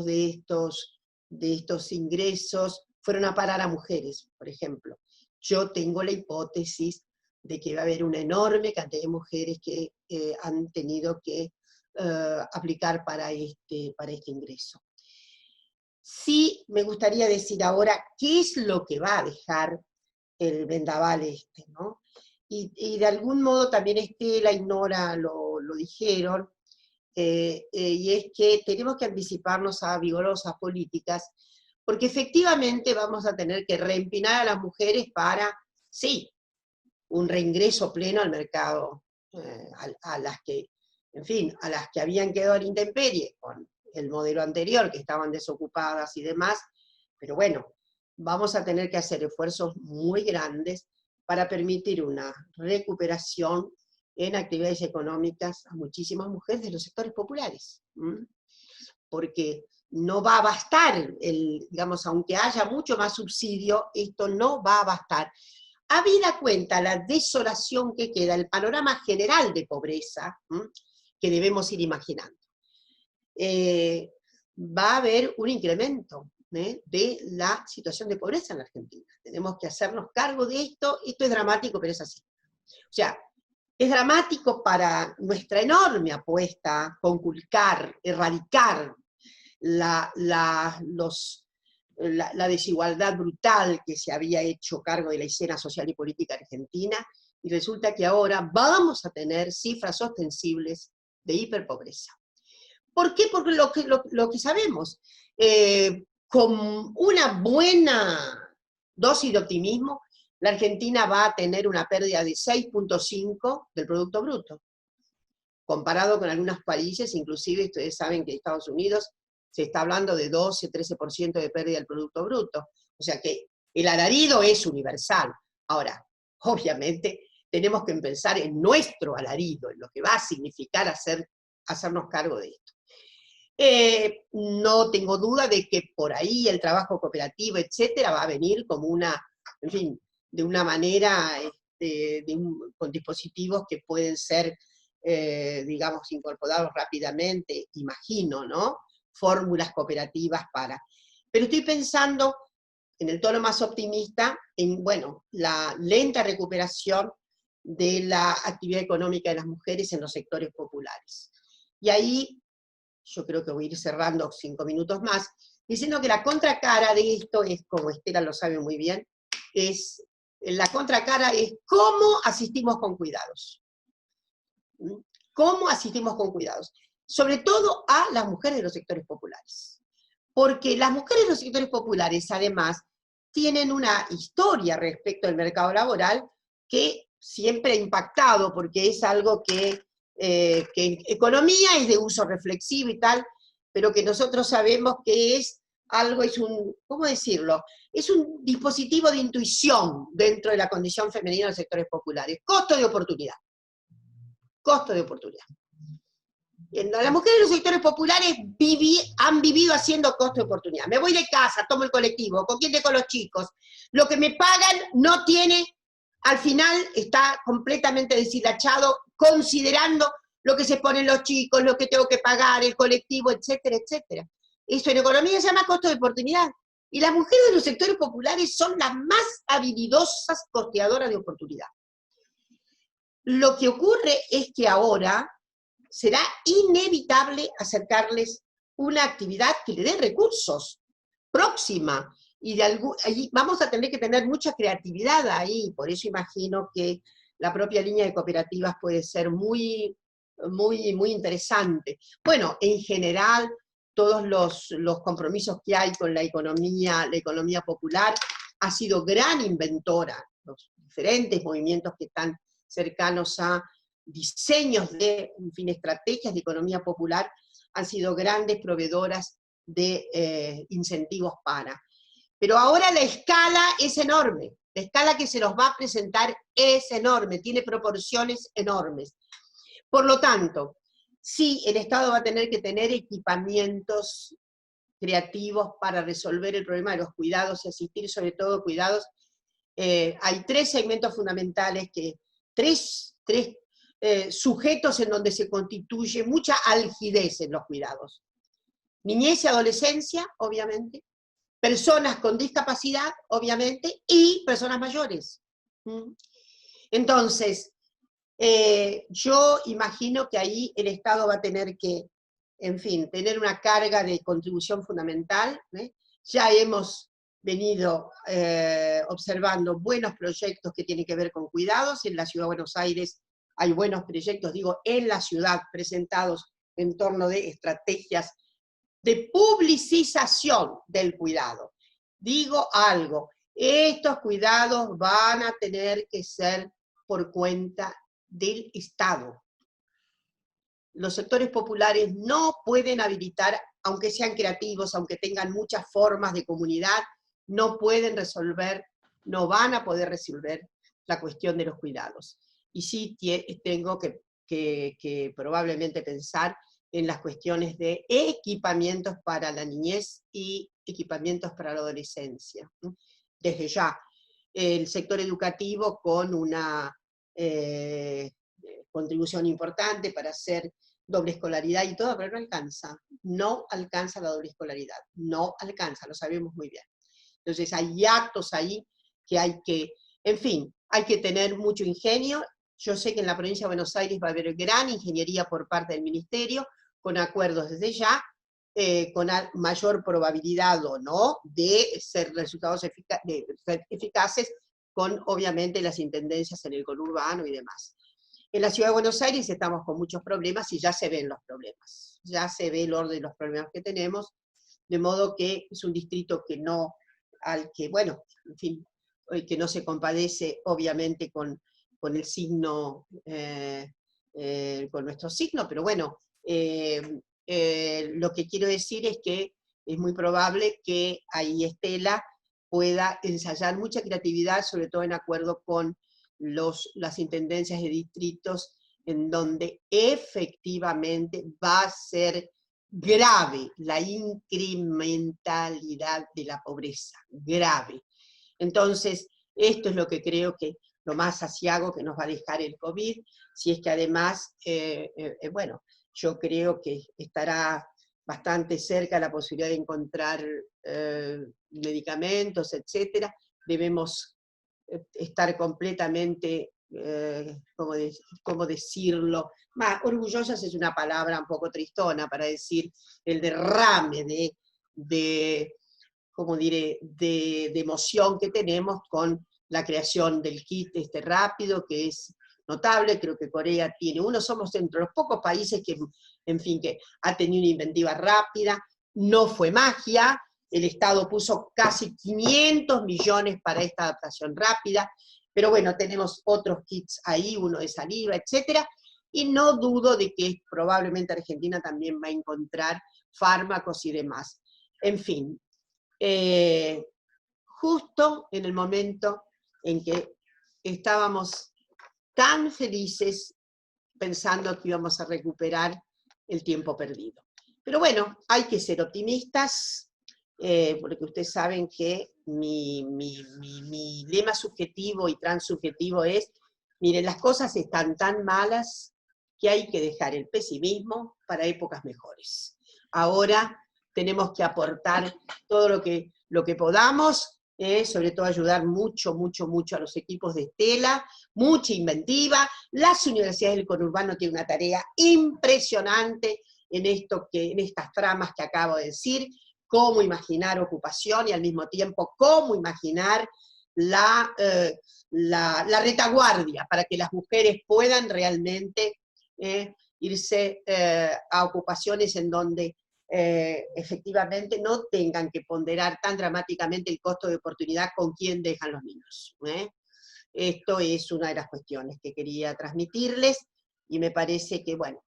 Speaker 5: de estos ingresos fueron a parar a mujeres, por ejemplo. Yo tengo la hipótesis de que va a haber una enorme cantidad de mujeres que han tenido que aplicar para este ingreso. Sí me gustaría decir ahora qué es lo que va a dejar el vendaval ¿no? Y de algún modo también Estela y Nora lo dijeron, y es que tenemos que anticiparnos a vigorosas políticas, porque efectivamente vamos a tener que reempinar a las mujeres para, sí, un reingreso pleno al mercado, a las que, en fin, a las que habían quedado a la intemperie con el modelo anterior, que estaban desocupadas y demás, pero bueno, vamos a tener que hacer esfuerzos muy grandes para permitir una recuperación en actividades económicas a muchísimas mujeres de los sectores populares, porque no va a bastar, digamos, aunque haya mucho más subsidio, esto no va a bastar. Habida cuenta la desolación que queda, el panorama general de pobreza, que debemos ir imaginando, va a haber un incremento de la situación de pobreza en la Argentina. Tenemos que hacernos cargo de esto es dramático, pero es así. O sea, es dramático para nuestra enorme apuesta, conculcar, erradicar la desigualdad brutal que se había hecho cargo de la escena social y política argentina, y resulta que ahora vamos a tener cifras ostensibles de hiperpobreza. ¿Por qué? Porque lo que sabemos, con una buena dosis de optimismo, la Argentina va a tener una pérdida de 6.5 del Producto Bruto. Comparado con algunos países, inclusive ustedes saben que en Estados Unidos se está hablando de 12-13% de pérdida del Producto Bruto. O sea que el alarido es universal. Ahora, obviamente, tenemos que pensar en nuestro alarido, en lo que va a significar hacernos cargo de esto. No tengo duda de que por ahí el trabajo cooperativo, etcétera, va a venir como en fin, de una manera, con dispositivos que pueden ser, digamos, incorporados rápidamente, imagino, ¿no? Fórmulas cooperativas Pero estoy pensando, en el tono más optimista, en, bueno, la lenta recuperación de la actividad económica de las mujeres en los sectores populares. Y ahí, yo creo que voy a ir cerrando 5 minutos más, diciendo que la contracara de esto es, como Estela lo sabe muy bien, la contracara es cómo asistimos con cuidados. ¿Cómo asistimos con cuidados? Sobre todo a las mujeres de los sectores populares. Porque las mujeres de los sectores populares, además, tienen una historia respecto al mercado laboral que siempre ha impactado, porque es algo que en economía es de uso reflexivo y tal, pero que nosotros sabemos que es algo, ¿cómo decirlo? Es un dispositivo de intuición dentro de la condición femenina de los sectores populares. Costo de oportunidad. Costo de oportunidad. Las mujeres de los sectores populares han vivido haciendo costo de oportunidad. Me voy de casa, tomo el colectivo, ¿con quién dejo los chicos? Lo que me pagan no tiene, al final está completamente deshilachado, considerando lo que se ponen los chicos, lo que tengo que pagar, el colectivo, etcétera, etcétera. Eso en economía se llama costo de oportunidad. Y las mujeres de los sectores populares son las más habilidosas costeadoras de oportunidad. Lo que ocurre es que ahora será inevitable acercarles una actividad que le dé recursos, próxima, y vamos a tener que tener mucha creatividad ahí, por eso imagino que la propia línea de cooperativas puede ser muy, muy, muy interesante. Bueno, en general, todos los compromisos que hay con la economía popular, ha sido gran inventora, los diferentes movimientos que están cercanos a diseños de, en fin, estrategias de economía popular, han sido grandes proveedoras de incentivos para. Pero ahora la escala es enorme, la escala que se nos va a presentar es enorme, tiene proporciones enormes. Por lo tanto, sí, el Estado va a tener que tener equipamientos creativos para resolver el problema de los cuidados y asistir sobre todo cuidados. Hay 3 segmentos fundamentales, tres sujetos en donde se constituye mucha algidez en los cuidados. Niñez y adolescencia, obviamente, personas con discapacidad, obviamente, y personas mayores. Entonces, yo imagino que ahí el Estado va a tener que, en fin, tener una carga de contribución fundamental. Ya hemos venido observando buenos proyectos que tienen que ver con cuidados. En la Ciudad de Buenos Aires hay buenos proyectos, digo, en la ciudad, presentados en torno de estrategias de publicización del cuidado. digo algo, estos cuidados van a tener que ser por cuenta del Estado. Los sectores populares no pueden habilitar, aunque sean creativos, aunque tengan muchas formas de comunidad, no pueden resolver, no van a poder resolver la cuestión de los cuidados. Y sí tengo que probablemente pensar en las cuestiones de equipamientos para la niñez y equipamientos para la adolescencia. Desde ya, el sector educativo con una contribución importante para hacer doble escolaridad y todo, pero no alcanza la doble escolaridad, no alcanza, lo sabemos muy bien. Entonces hay actos ahí que hay que, en fin, hay que tener mucho ingenio. Yo sé que en la provincia de Buenos Aires va a haber gran ingeniería por parte del ministerio, con acuerdos desde ya, con mayor probabilidad o no de ser resultados eficaces, con obviamente las intendencias en el conurbano y demás. En la Ciudad de Buenos Aires estamos con muchos problemas y ya se ven los problemas, ya se ve el orden de los problemas que tenemos, de modo que es un distrito que no, al que, bueno, en fin, que no se compadece obviamente con el signo, con nuestro signo, pero bueno, lo que quiero decir es que es muy probable que ahí Estela pueda ensayar mucha creatividad, sobre todo en acuerdo con las intendencias de distritos, en donde efectivamente va a ser grave la incrementalidad de la pobreza, grave. Entonces, esto es lo que creo que lo más aciago que nos va a dejar el COVID, si es que además, bueno, yo creo que estará bastante cerca la posibilidad de encontrar medicamentos, etcétera. Debemos estar completamente, ¿cómo decirlo? Orgullosas es una palabra un poco tristona para decir el derrame ¿cómo diré?, de emoción que tenemos con la creación del kit rápido, que es notable. Creo que Corea tiene uno, somos entre los pocos países que, en fin, que ha tenido una inventiva rápida, no fue magia, el Estado puso casi 500 millones para esta adaptación rápida, pero bueno, tenemos otros kits ahí, uno de saliva, etcétera, y no dudo de que probablemente Argentina también va a encontrar fármacos y demás. En fin, justo en el momento en que estábamos tan felices pensando que íbamos a recuperar el tiempo perdido. Pero bueno, hay que ser optimistas, porque ustedes saben que mi lema subjetivo y transubjetivo es, miren, las cosas están tan malas que hay que dejar el pesimismo para épocas mejores. Ahora tenemos que aportar todo lo que podamos, sobre todo ayudar mucho a los equipos de Estela, mucha inventiva. Las universidades del conurbano tienen una tarea impresionante en estas tramas que acabo de decir, cómo imaginar ocupación y al mismo tiempo cómo imaginar la retaguardia para que las mujeres puedan realmente irse a ocupaciones en donde efectivamente no tengan que ponderar tan dramáticamente el costo de oportunidad con quién dejan los niños. Esto es una de las cuestiones que quería transmitirles y me parece que, bueno,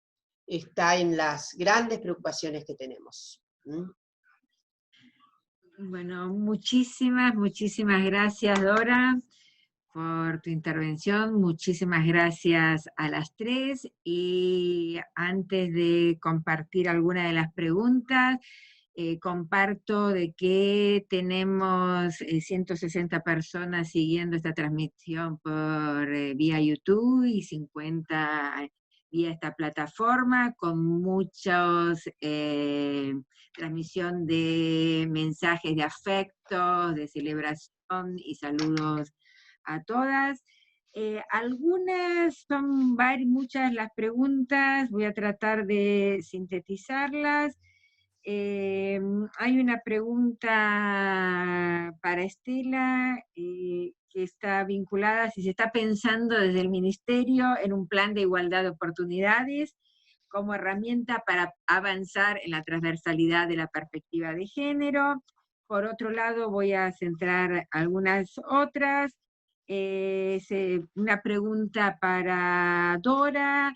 Speaker 5: está en las grandes preocupaciones que tenemos.
Speaker 2: Bueno, muchísimas gracias, Dora, por tu intervención. Muchísimas gracias a las tres. Y antes de compartir alguna de las preguntas, comparto de que tenemos 160 personas siguiendo esta transmisión por vía YouTube y 50 vía esta plataforma, con muchos transmisión de mensajes de afectos, de celebración y saludos a todas. Algunas son muchas las preguntas, voy a tratar de sintetizarlas. Hay una pregunta para Estela que está vinculada, si se está pensando desde el Ministerio en un plan de igualdad de oportunidades como herramienta para avanzar en la transversalidad de la perspectiva de género, por otro lado voy a centrar algunas otras. Una pregunta para Dora,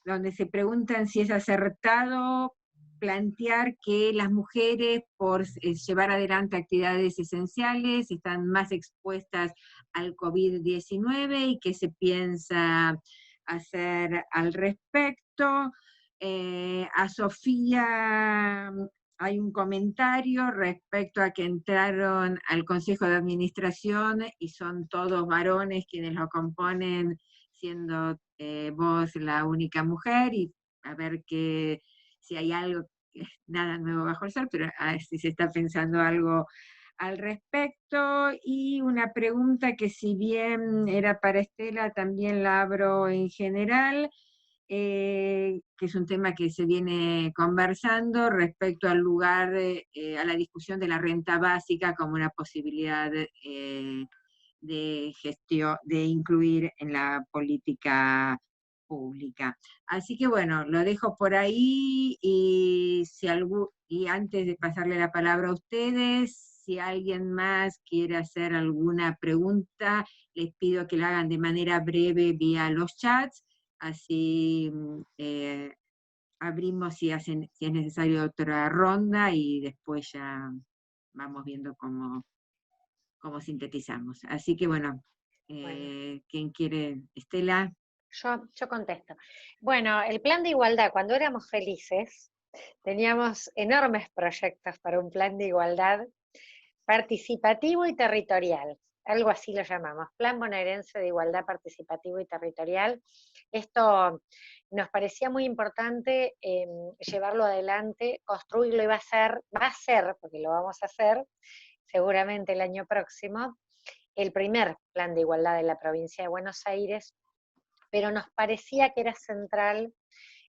Speaker 2: donde se preguntan si es acertado plantear que las mujeres, por llevar adelante actividades esenciales, están más expuestas al COVID-19 y qué se piensa hacer al respecto. A Sofía hay un comentario respecto a que entraron al Consejo de Administración y son todos varones quienes lo componen, siendo vos la única mujer, y a ver si hay algo, nada nuevo bajo el sol, pero a ver si se está pensando algo al respecto. Y una pregunta que, si bien era para Estela, también la abro en general, que es un tema que se viene conversando respecto al lugar, a la discusión de la renta básica como una posibilidad de gestión, de incluir en la política pública. Así que bueno, lo dejo por ahí, y antes de pasarle la palabra a ustedes, si alguien más quiere hacer alguna pregunta, les pido que la hagan de manera breve vía los chats, así abrimos si es necesario otra ronda, y después ya vamos viendo cómo sintetizamos. Así que bueno,
Speaker 3: Bueno.
Speaker 2: ¿quién quiere? Estela.
Speaker 3: Yo contesto. Bueno, el plan de igualdad, cuando éramos felices, teníamos enormes proyectos para un plan de igualdad participativo y territorial. Algo así lo llamamos, Plan Bonaerense de Igualdad Participativo y Territorial. Esto nos parecía muy importante llevarlo adelante, construirlo, y va a ser, porque lo vamos a hacer seguramente el año próximo, el primer plan de igualdad de la provincia de Buenos Aires, pero nos parecía que era central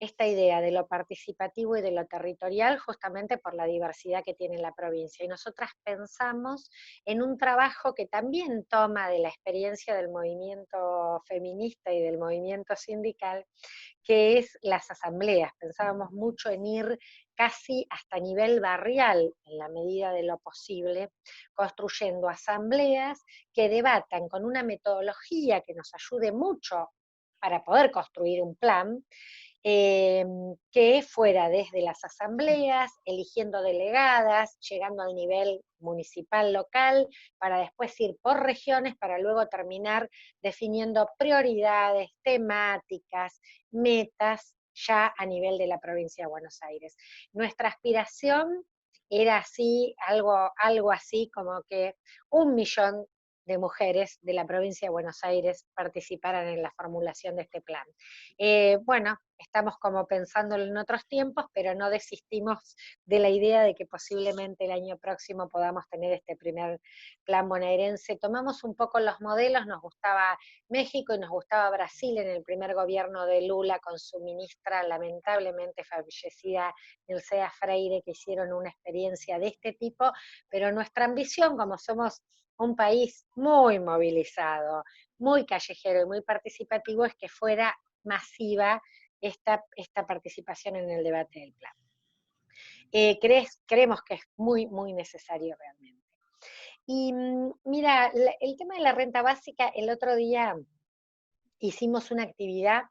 Speaker 3: esta idea de lo participativo y de lo territorial, justamente por la diversidad que tiene la provincia. Y nosotras pensamos en un trabajo que también toma de la experiencia del movimiento feminista y del movimiento sindical, que es las asambleas. Pensábamos mucho en ir casi hasta nivel barrial, en la medida de lo posible, construyendo asambleas que debatan con una metodología que nos ayude mucho para poder construir un plan, que fuera desde las asambleas, eligiendo delegadas, llegando al nivel municipal, local, para después ir por regiones, para luego terminar definiendo prioridades, temáticas, metas, ya a nivel de la provincia de Buenos Aires. Nuestra aspiración era así, algo así como que 1 millón de mujeres de la provincia de Buenos Aires participaran en la formulación de este plan. Bueno, estamos como pensándolo en otros tiempos, pero no desistimos de la idea de que posiblemente el año próximo podamos tener este primer plan bonaerense. Tomamos un poco los modelos, nos gustaba México y nos gustaba Brasil en el primer gobierno de Lula, con su ministra lamentablemente fallecida, Nilcea Freire, que hicieron una experiencia de este tipo, pero nuestra ambición, como somos un país muy movilizado, muy callejero y muy participativo, es que fuera masiva esta participación en el debate del plan. Creemos que es muy, muy necesario realmente. Y mira, el tema de la renta básica, el otro día hicimos una actividad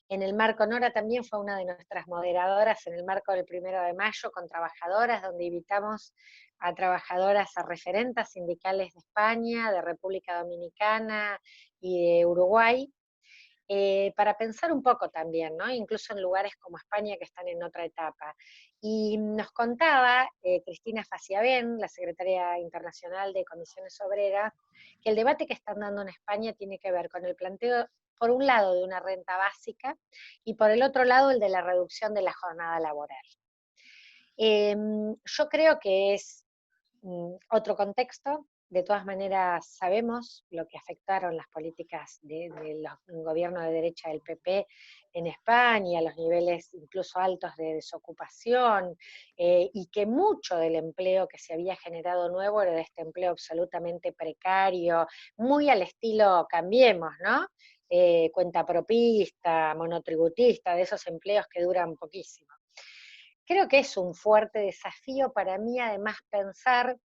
Speaker 3: en el marco, Nora también fue una de nuestras moderadoras en el marco del 1 de mayo con trabajadoras, donde invitamos a trabajadoras, a referentas sindicales de España, de República Dominicana y de Uruguay, para pensar un poco también, ¿no? Incluso en lugares como España que están en otra etapa. Y nos contaba Cristina Faciabén, la secretaria internacional de Comisiones Obreras, que el debate que están dando en España tiene que ver con el planteo, por un lado, de una renta básica, y por el otro lado, el de la reducción de la jornada laboral. Yo creo que es otro contexto. De todas maneras, sabemos lo que afectaron las políticas del gobierno de derecha del PP en España, los niveles incluso altos de desocupación, y que mucho del empleo que se había generado nuevo era de este empleo absolutamente precario, muy al estilo Cambiemos, ¿no? Cuentapropista, monotributista, de esos empleos que duran poquísimo. creo que es un fuerte desafío para mí, además, pensar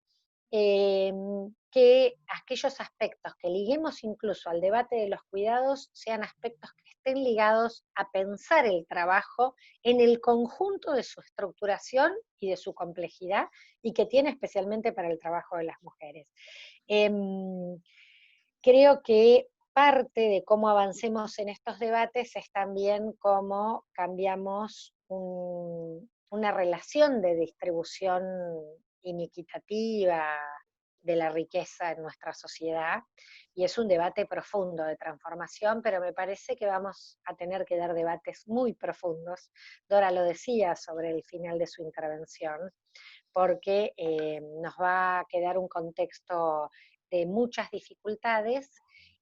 Speaker 3: que aquellos aspectos que liguemos incluso al debate de los cuidados sean aspectos que estén ligados a pensar el trabajo en el conjunto de su estructuración y de su complejidad, y que tiene especialmente para el trabajo de las mujeres. Creo que parte de cómo avancemos en estos debates es también cómo cambiamos una relación de distribución inequitativa de la riqueza en nuestra sociedad, y es un debate profundo de transformación, pero me parece que vamos a tener que dar debates muy profundos. Dora lo decía sobre el final de su intervención, porque nos va a quedar un contexto de muchas dificultades,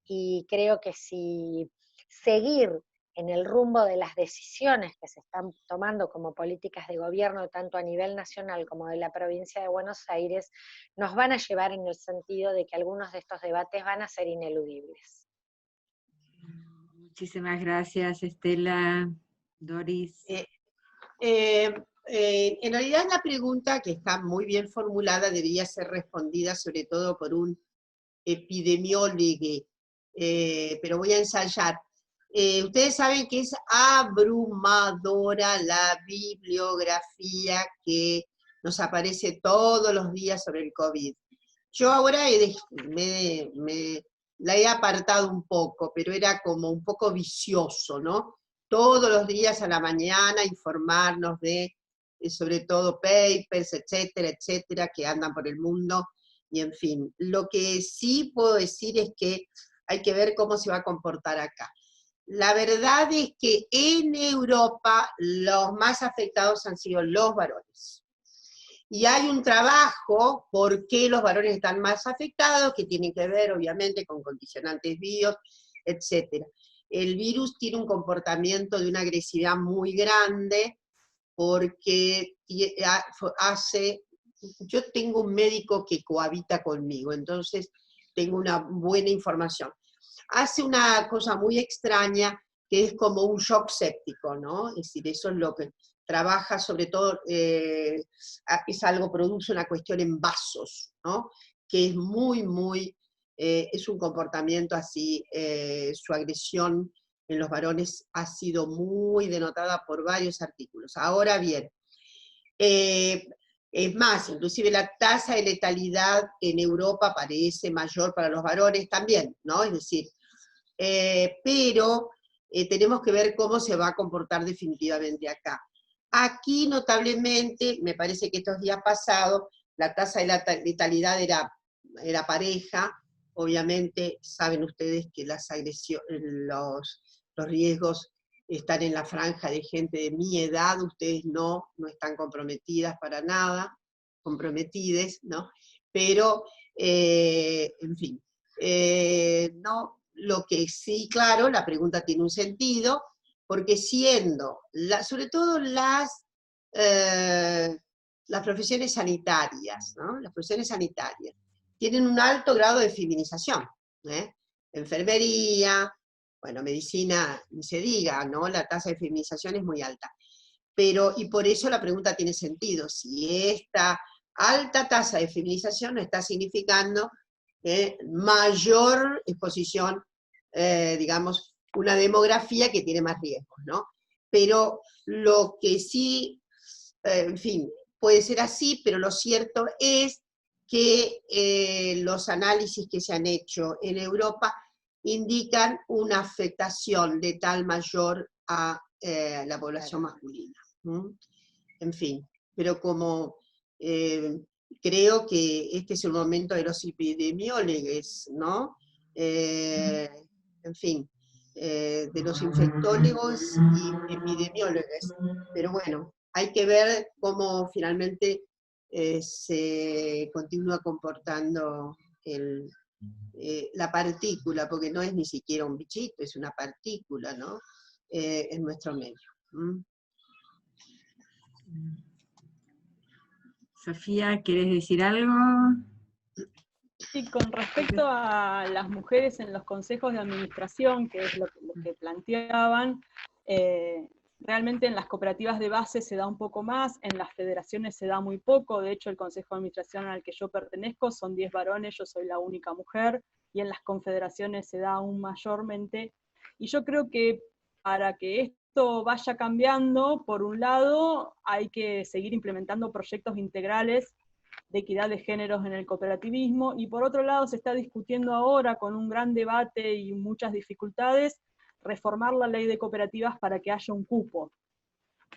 Speaker 3: y creo que si seguir en el rumbo de las decisiones que se están tomando como políticas de gobierno, tanto a nivel nacional como de la provincia de Buenos Aires, nos van a llevar en el sentido de que algunos de estos debates van a ser ineludibles.
Speaker 2: Muchísimas gracias, Estela. Doris.
Speaker 5: En realidad la pregunta, que está muy bien formulada, debería ser respondida sobre todo por un epidemiólogo, pero voy a ensayar. Ustedes saben que es abrumadora la bibliografía que nos aparece todos los días sobre el COVID. Yo ahora la he apartado un poco, pero era como un poco vicioso, ¿no? Todos los días a la mañana informarnos de, sobre todo, papers, etcétera, etcétera, que andan por el mundo, y en fin. Lo que sí puedo decir es que hay que ver cómo se va a comportar acá. La verdad es que en Europa los más afectados han sido los varones. Y hay un trabajo por qué los varones están más afectados, que tiene que ver obviamente con condicionantes bios, etc. El virus tiene un comportamiento de una agresividad muy grande, porque yo tengo un médico que cohabita conmigo, entonces tengo una buena información. Hace una cosa muy extraña, que es como un shock séptico, ¿no? Es decir, eso es lo que trabaja, sobre todo, produce una cuestión en vasos, ¿no? Que es es un comportamiento así, su agresión en los varones ha sido muy denotada por varios artículos. Ahora bien, es más, inclusive la tasa de letalidad en Europa parece mayor para los varones también, ¿no? Es decir, pero tenemos que ver cómo se va a comportar definitivamente acá. Aquí, notablemente, me parece que estos días pasados, la tasa de letalidad era pareja. Obviamente, saben ustedes que las agresiones, los riesgos están en la franja de gente de mi edad, ustedes no están comprometidas para nada, comprometides, ¿no? Pero, en fin, no, lo que sí, claro, la pregunta tiene un sentido, porque siendo, sobre todo las profesiones sanitarias, ¿no? Las profesiones sanitarias tienen un alto grado de feminización, enfermería, bueno, medicina, ni se diga, ¿no? La tasa de feminización es muy alta. Y por eso la pregunta tiene sentido, si esta alta tasa de feminización no está significando mayor exposición, digamos, una demografía que tiene más riesgos, ¿no? Pero lo que sí, en fin, puede ser así, pero lo cierto es que los análisis que se han hecho en Europa indican una afectación letal mayor a la población masculina. En fin, pero como creo que este es el momento de los epidemiólogos, ¿no? En fin, de los infectólogos y epidemiólogos. Pero bueno, hay que ver cómo finalmente se continúa comportando la partícula, porque no es ni siquiera un bichito, es una partícula, ¿no? En nuestro medio.
Speaker 2: Sofía, ¿quieres decir algo?
Speaker 4: Sí, con respecto a las mujeres en los consejos de administración, que es lo que planteaban, realmente en las cooperativas de base se da un poco más, en las federaciones se da muy poco, de hecho el consejo de administración al que yo pertenezco son 10 varones, yo soy la única mujer, y en las confederaciones se da aún mayormente, y yo creo que para que esto vaya cambiando, por un lado hay que seguir implementando proyectos integrales de equidad de géneros en el cooperativismo, y por otro lado se está discutiendo ahora con un gran debate y muchas dificultades, reformar la ley de cooperativas para que haya un cupo.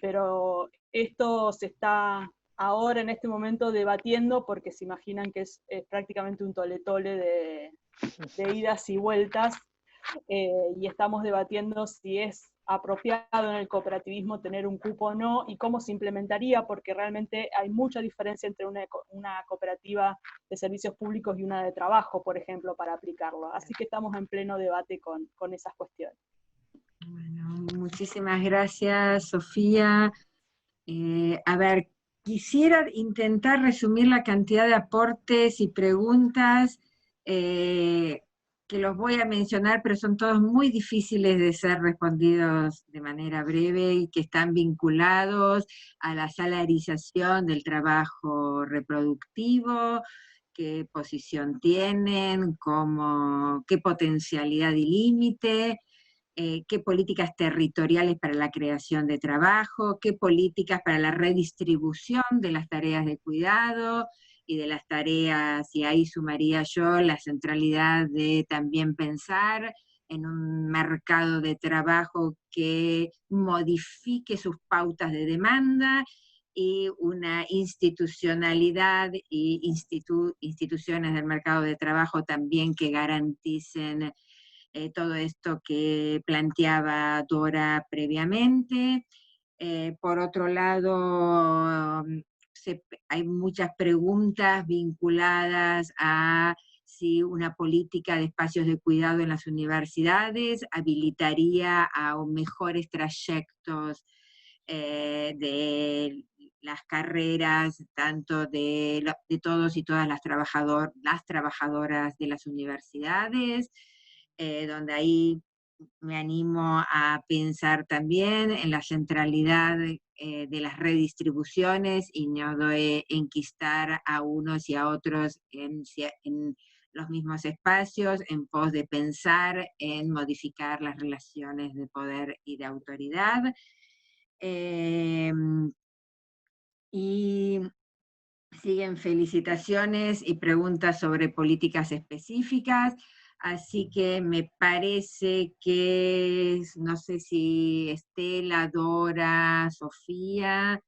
Speaker 4: Pero esto se está ahora en este momento debatiendo porque se imaginan que es prácticamente un tole-tole de idas y vueltas, y estamos debatiendo si es apropiado en el cooperativismo tener un cupo o no, y cómo se implementaría, porque realmente hay mucha diferencia entre una cooperativa de servicios públicos y una de trabajo, por ejemplo, para aplicarlo. Así que estamos en pleno debate con esas cuestiones.
Speaker 2: Bueno, muchísimas gracias, Sofía. A ver, quisiera intentar resumir la cantidad de aportes y preguntas que los voy a mencionar, pero son todos muy difíciles de ser respondidos de manera breve y que están vinculados a la salarización del trabajo reproductivo, qué posición tienen, qué potencialidad y límite, qué políticas territoriales para la creación de trabajo, qué políticas para la redistribución de las tareas de cuidado y de las tareas, y ahí sumaría yo la centralidad de también pensar en un mercado de trabajo que modifique sus pautas de demanda y una institucionalidad y instituciones del mercado de trabajo también que garanticen todo esto que planteaba Dora previamente. Por otro lado, hay muchas preguntas vinculadas a si una política de espacios de cuidado en las universidades habilitaría a mejores trayectos de las carreras, tanto de todos y todas las trabajadoras de las universidades, donde ahí me animo a pensar también en la centralidad de las redistribuciones y no de enquistar a unos y a otros en los mismos espacios, en pos de pensar en modificar las relaciones de poder y de autoridad. Y siguen felicitaciones y preguntas sobre políticas específicas, así que me parece que, no sé si Estela, Dora, Sofía,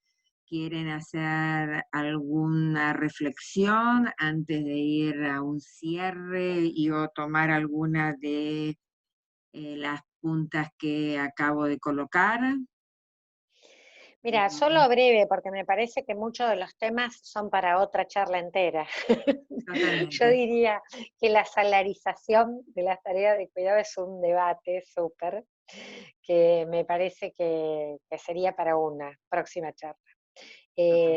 Speaker 2: quieren hacer alguna reflexión antes de ir a un cierre y o tomar alguna de las puntas que acabo de colocar.
Speaker 3: Mira, solo breve, porque me parece que muchos de los temas son para otra charla entera. Yo diría que la salarización de las tareas de cuidado es un debate súper, que me parece que sería para una próxima charla.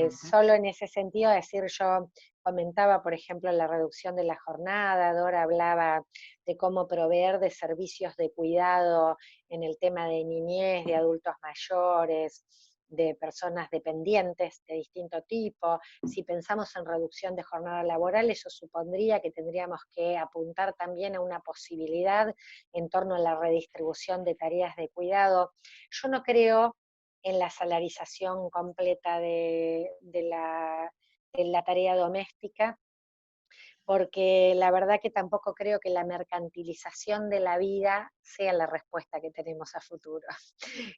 Speaker 3: Solo en ese sentido decir, yo comentaba, por ejemplo, la reducción de la jornada, Dora hablaba de cómo proveer de servicios de cuidado en el tema de niñez, de adultos mayores, de personas dependientes de distinto tipo. Si pensamos en reducción de jornada laboral, eso supondría que tendríamos que apuntar también a una posibilidad en torno a la redistribución de tareas de cuidado. Yo no creo en la salarización completa de la tarea doméstica, porque la verdad que tampoco creo que la mercantilización de la vida sea la respuesta que tenemos a futuro.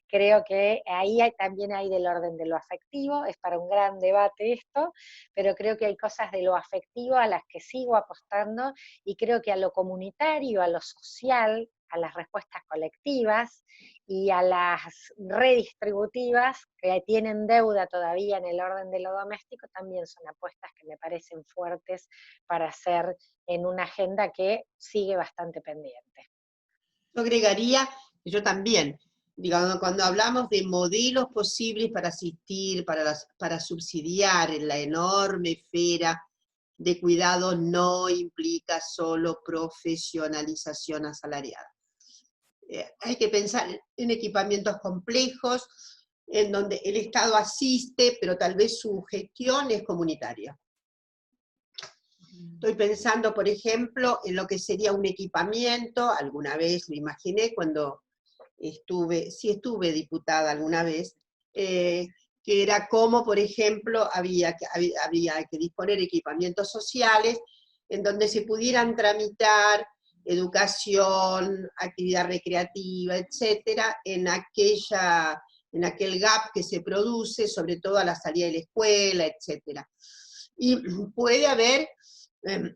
Speaker 3: Creo que ahí también hay del orden de lo afectivo, es para un gran debate esto, pero creo que hay cosas de lo afectivo a las que sigo apostando, y creo que a lo comunitario, a lo social, a las respuestas colectivas y a las redistributivas que tienen deuda todavía en el orden de lo doméstico, también son apuestas que me parecen fuertes para hacer en una agenda que sigue bastante pendiente.
Speaker 5: Yo agregaría, yo también, digamos, cuando hablamos de modelos posibles para asistir, para subsidiar en la enorme esfera de cuidado, no implica solo profesionalización asalariada. hay que pensar en equipamientos complejos, en donde el Estado asiste, pero tal vez su gestión es comunitaria. Estoy pensando, por ejemplo, en lo que sería un equipamiento, alguna vez me imaginé cuando estuve diputada alguna vez, que era como, por ejemplo, había que disponer equipamientos sociales en donde se pudieran tramitar educación, actividad recreativa, etcétera, en aquel gap que se produce, sobre todo a la salida de la escuela, etcétera. Y puede haber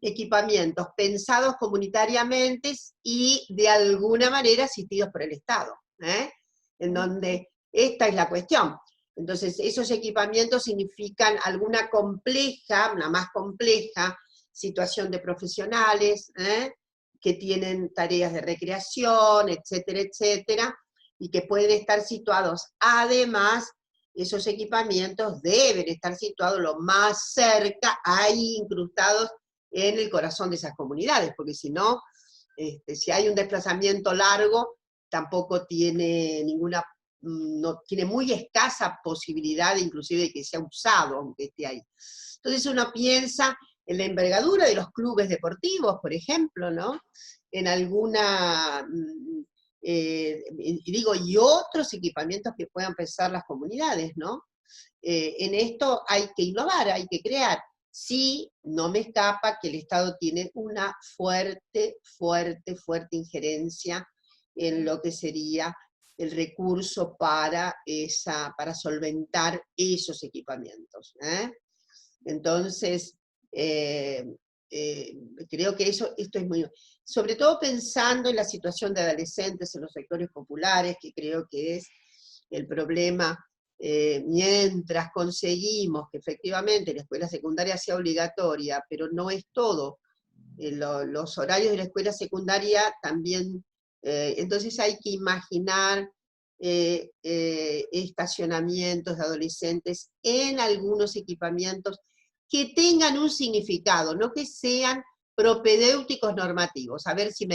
Speaker 5: equipamientos pensados comunitariamente y de alguna manera asistidos por el Estado, en donde esta es la cuestión. Entonces, esos equipamientos significan una más compleja situación de profesionales, que tienen tareas de recreación, etcétera, etcétera, y que pueden estar situados. Además, esos equipamientos deben estar situados lo más cerca, ahí incrustados en el corazón de esas comunidades, porque si no, si hay un desplazamiento largo, tampoco tiene no tiene muy escasa posibilidad inclusive de que sea usado, aunque esté ahí. Entonces uno piensa en la envergadura de los clubes deportivos, por ejemplo, ¿no? En alguna, y otros equipamientos que puedan pensar las comunidades, ¿no? En esto hay que innovar, hay que crear. Sí, no me escapa que el Estado tiene una fuerte injerencia en lo que sería el recurso para solventar esos equipamientos. Entonces, creo que esto es muy... Sobre todo pensando en la situación de adolescentes en los sectores populares, que creo que es el problema. Mientras conseguimos que efectivamente la escuela secundaria sea obligatoria, pero no es todo, los horarios de la escuela secundaria también, entonces hay que imaginar estacionamientos de adolescentes en algunos equipamientos que tengan un significado, no que sean propedéuticos normativos, a ver si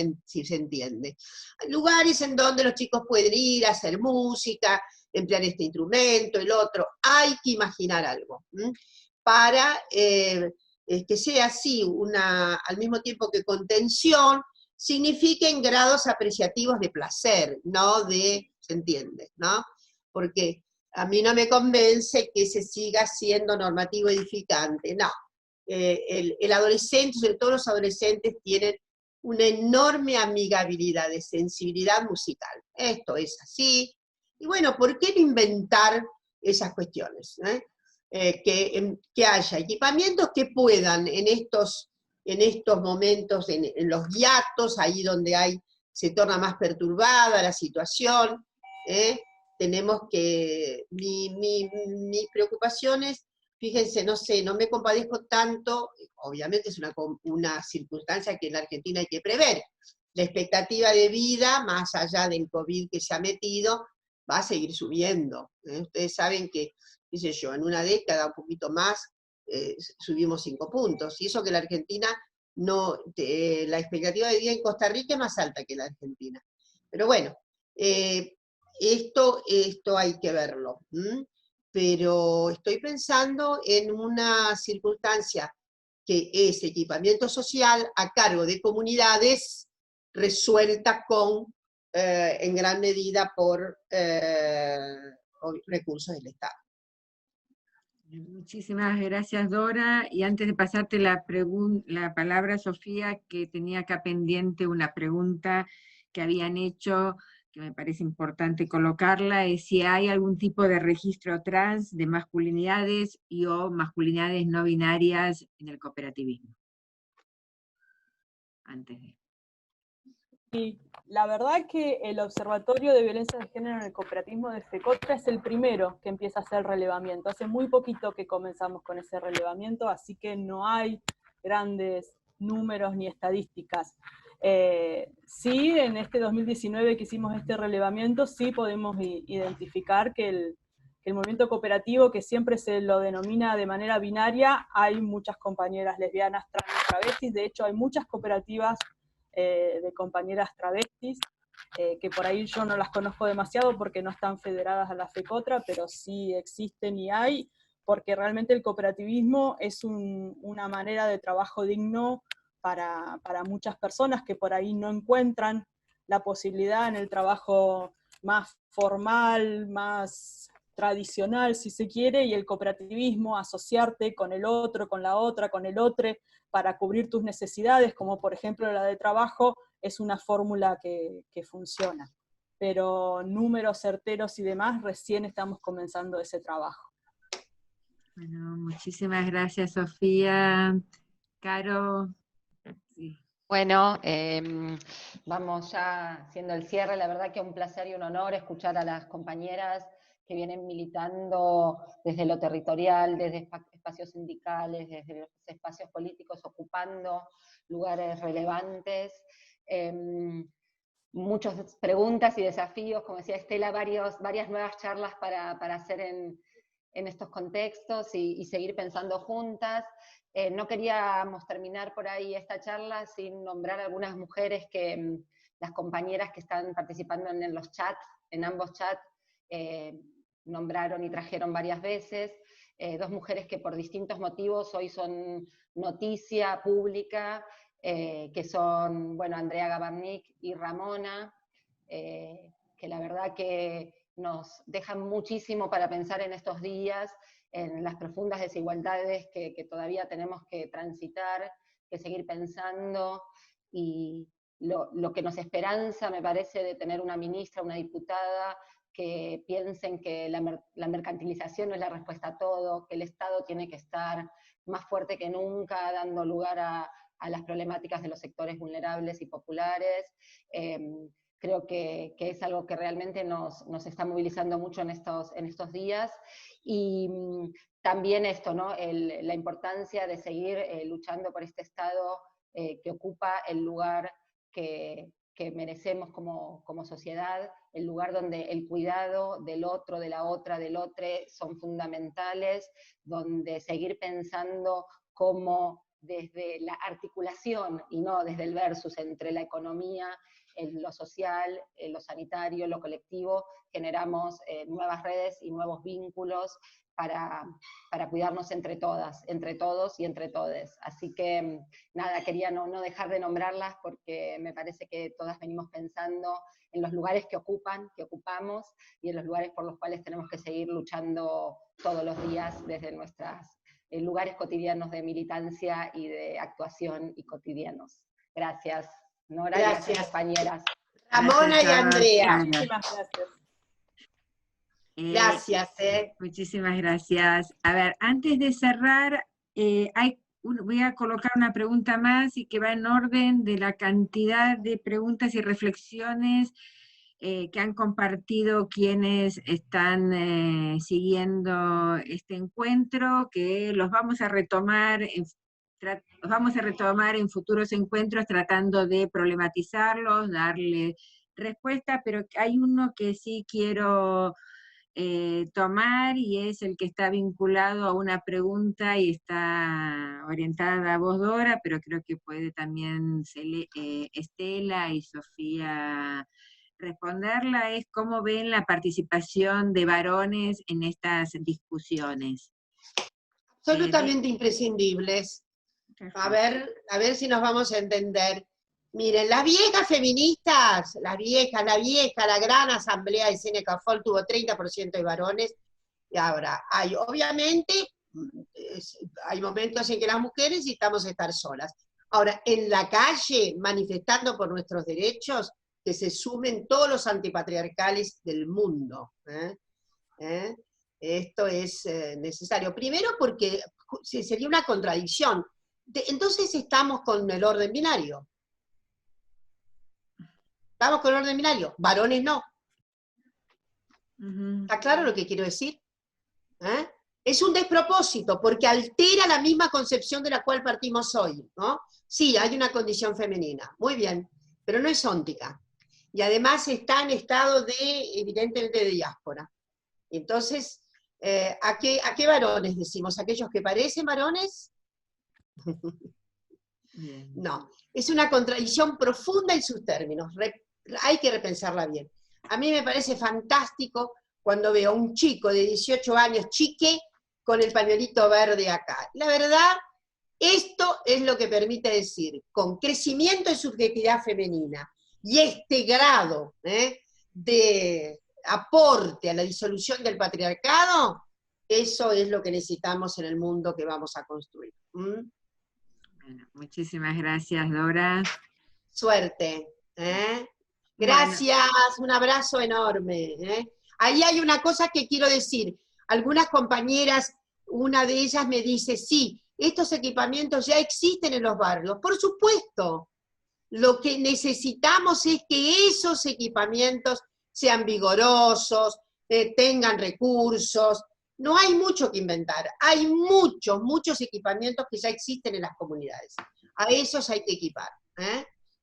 Speaker 5: se entiende. Hay lugares en donde los chicos pueden ir a hacer música, emplear este instrumento, el otro, hay que imaginar algo, para que sea así, al mismo tiempo que contención, signifiquen grados apreciativos de placer, no se entiende, ¿no? Porque a mí no me convence que se siga siendo normativo edificante, no. El adolescente, sobre todo los adolescentes, tienen una enorme amigabilidad de sensibilidad musical. Esto es así. Y bueno, ¿por qué no inventar esas cuestiones? Que haya equipamientos que puedan en estos momentos, en los hiatos, ahí donde se torna más perturbada la situación, tenemos que, mis preocupaciones, fíjense, no sé, no me compadezco tanto, obviamente es una circunstancia que en la Argentina hay que prever. La expectativa de vida, más allá del COVID que se ha metido, va a seguir subiendo. Ustedes saben que, qué sé yo, en una década, un poquito más, subimos 5 puntos. Y eso que la Argentina, la expectativa de vida en Costa Rica es más alta que la Argentina. Pero bueno, esto hay que verlo. Pero estoy pensando en una circunstancia que es equipamiento social a cargo de comunidades resuelta en gran medida por recursos del Estado.
Speaker 2: Muchísimas gracias, Dora. Y antes de pasarte la palabra, Sofía, que tenía acá pendiente una pregunta que habían hecho, que me parece importante colocarla, es si hay algún tipo de registro trans de masculinidades o masculinidades no binarias en el cooperativismo. Antes de...
Speaker 4: Sí, la verdad que el Observatorio de Violencia de Género en el Cooperativismo de FECOTRA es el primero que empieza a hacer relevamiento. Hace muy poquito que comenzamos con ese relevamiento, así que no hay grandes números ni estadísticas. Sí, en este 2019 que hicimos este relevamiento, sí podemos identificar que el movimiento cooperativo, que siempre se lo denomina de manera binaria, hay muchas compañeras lesbianas, trans, travestis. De hecho hay muchas cooperativas de compañeras travestis, que por ahí yo no las conozco demasiado porque no están federadas a la FECOTRA, pero sí existen y hay, porque realmente el cooperativismo es una manera de trabajo digno para muchas personas que por ahí no encuentran la posibilidad en el trabajo más formal, más tradicional, si se quiere, y el cooperativismo, asociarte con el otro, con la otra, con el otro, para cubrir tus necesidades, como por ejemplo la de trabajo, es una fórmula que funciona. Pero números certeros y demás, recién estamos comenzando ese trabajo.
Speaker 2: Bueno, muchísimas gracias, Sofía. Caro. Sí.
Speaker 6: Bueno, vamos ya haciendo el cierre. La verdad que un placer y un honor escuchar a las compañeras que vienen militando desde lo territorial, desde espacios sindicales, desde los espacios políticos, ocupando lugares relevantes. Muchas preguntas y desafíos, como decía Estela, varias nuevas charlas para hacer en estos contextos y seguir pensando juntas. No queríamos terminar por ahí esta charla sin nombrar algunas mujeres que las compañeras que están participando en los chats, en ambos chats, nombraron y trajeron varias veces. Dos mujeres que por distintos motivos hoy son noticia pública, que son, bueno, Andrea Gabarnik y Ramona, que la verdad que nos dejan muchísimo para pensar en estos días, en las profundas desigualdades que todavía tenemos que transitar, que seguir pensando, y lo que nos esperanza, me parece, de tener una ministra, una diputada, que piensen que la mercantilización no es la respuesta a todo, que el Estado tiene que estar más fuerte que nunca, dando lugar a las problemáticas de los sectores vulnerables y populares. Creo que es algo que realmente nos está movilizando mucho en estos días. Y también esto, ¿no? La importancia de seguir luchando por este Estado que ocupa el lugar que merecemos como sociedad, el lugar donde el cuidado del otro, de la otra, del otro son fundamentales, donde seguir pensando cómo desde la articulación y no desde el versus entre la economía, lo social, lo sanitario, lo colectivo, generamos nuevas redes y nuevos vínculos para cuidarnos entre todas, entre todos y entre todes. Así que nada, quería no dejar de nombrarlas porque me parece que todas venimos pensando en los lugares que ocupamos, y en los lugares por los cuales tenemos que seguir luchando todos los días desde nuestros lugares cotidianos de militancia y de actuación y cotidianos. Gracias, Nora. Gracias, compañeras.
Speaker 5: Ramona y Andrea.
Speaker 4: Muchísimas gracias.
Speaker 5: Gracias.
Speaker 2: Muchísimas gracias. A ver, antes de cerrar, voy a colocar una pregunta más y que va en orden de la cantidad de preguntas y reflexiones que han compartido quienes están siguiendo este encuentro, que los vamos a retomar en futuros encuentros tratando de problematizarlos, darle respuesta, pero hay uno que sí quiero tomar, y es el que está vinculado a una pregunta y está orientada a vos, Dora, pero creo que puede también Estela y Sofía responderla, es cómo ven la participación de varones en estas discusiones.
Speaker 5: Absolutamente imprescindibles. A ver si nos vamos a entender. Miren, las viejas feministas, la gran asamblea de Cinecafol tuvo 30% de varones, y ahora obviamente, hay momentos en que las mujeres necesitamos estar solas. Ahora, en la calle, manifestando por nuestros derechos, que se sumen todos los antipatriarcales del mundo. Esto es necesario. Primero porque sería una contradicción. Entonces estamos con el orden binario. Estamos con el orden binario, varones no. ¿Está claro lo que quiero decir? Es un despropósito, porque altera la misma concepción de la cual partimos hoy, ¿no? Sí, hay una condición femenina, muy bien, pero no es óntica. Y además está en estado evidentemente, de diáspora. Entonces, ¿a qué varones decimos? ¿Aquellos que parecen varones? No, es una contradicción profunda en sus términos. hay que repensarla bien. A mí me parece fantástico cuando veo a un chico de 18 años, chique, con el pañuelito verde acá. La verdad, esto es lo que permite decir, con crecimiento de subjetividad femenina y este grado de aporte a la disolución del patriarcado, eso es lo que necesitamos en el mundo que vamos a construir.
Speaker 2: Bueno, muchísimas gracias, Dora.
Speaker 5: Suerte. Gracias, bueno. Un abrazo enorme. Ahí hay una cosa que quiero decir. Algunas compañeras, una de ellas me dice, sí, estos equipamientos ya existen en los barrios. Por supuesto, lo que necesitamos es que esos equipamientos sean vigorosos, tengan recursos. No hay mucho que inventar, hay muchos equipamientos que ya existen en las comunidades. A esos hay que equipar,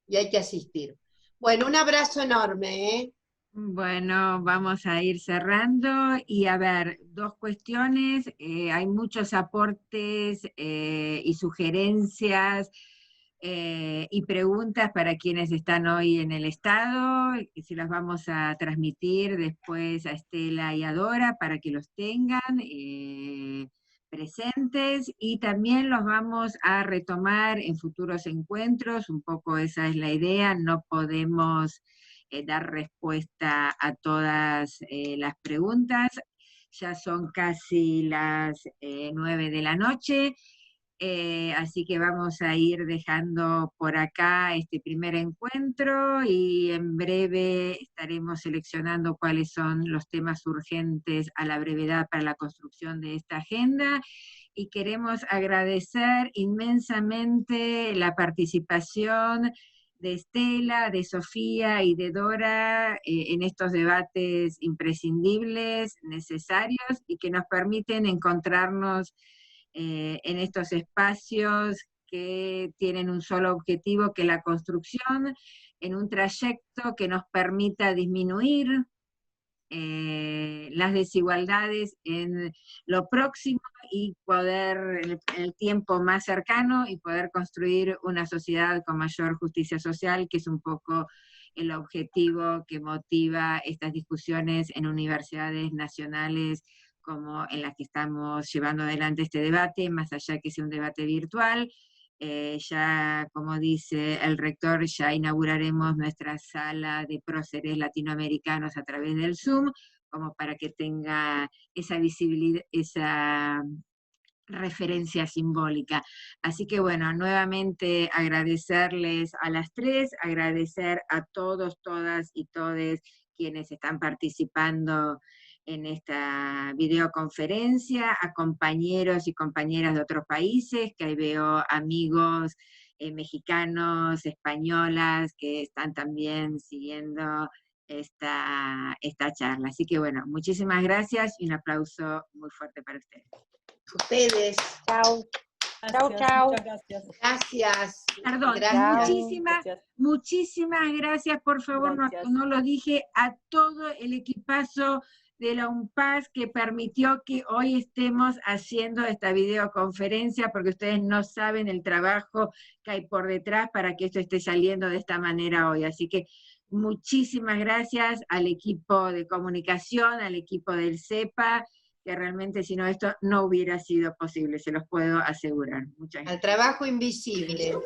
Speaker 5: y hay que asistir. Bueno, un abrazo enorme.
Speaker 2: Bueno, vamos a ir cerrando, y a ver, dos cuestiones, hay muchos aportes y sugerencias y preguntas para quienes están hoy en el Estado, que se las vamos a transmitir después a Estela y a Dora para que los tengan presentes, y también los vamos a retomar en futuros encuentros. Un poco esa es la idea, no podemos dar respuesta a todas las preguntas. Ya son casi las 9 de la noche, así que vamos a ir dejando por acá este primer encuentro, y en breve estaremos seleccionando cuáles son los temas urgentes a la brevedad para la construcción de esta agenda, y queremos agradecer inmensamente la participación de Estela, de Sofía y de Dora en estos debates imprescindibles, necesarios, y que nos permiten encontrarnos en estos espacios que tienen un solo objetivo, que la construcción en un trayecto que nos permita disminuir las desigualdades en lo próximo y poder, en el tiempo más cercano, y poder construir una sociedad con mayor justicia social, que es un poco el objetivo que motiva estas discusiones en universidades nacionales como en las que estamos llevando adelante este debate, más allá que sea un debate virtual. Ya, como dice el rector, ya inauguraremos nuestra sala de próceres latinoamericanos a través del Zoom, como para que tenga esa visibilidad, esa referencia simbólica. Así que bueno, nuevamente agradecerles a las tres, agradecer a todos, todas y todes quienes están participando en esta videoconferencia, a compañeros y compañeras de otros países, que ahí veo amigos mexicanos, españolas, que están también siguiendo esta charla. Así que bueno, muchísimas gracias y un aplauso muy fuerte para ustedes.
Speaker 5: Ustedes.
Speaker 3: Chao.
Speaker 4: Gracias,
Speaker 3: Chau.
Speaker 4: muchas gracias.
Speaker 5: Gracias.
Speaker 2: Perdón,
Speaker 5: Gracias.
Speaker 2: muchísimas gracias, por favor,
Speaker 4: Gracias.
Speaker 2: no lo dije, a todo el equipazo de la UNPAS que permitió que hoy estemos haciendo esta videoconferencia, porque ustedes no saben el trabajo que hay por detrás para que esto esté saliendo de esta manera hoy. Así que muchísimas gracias al equipo de comunicación, al equipo del CEPA, que realmente si no esto no hubiera sido posible, se los puedo asegurar. Muchas gracias.
Speaker 5: Al trabajo invisible.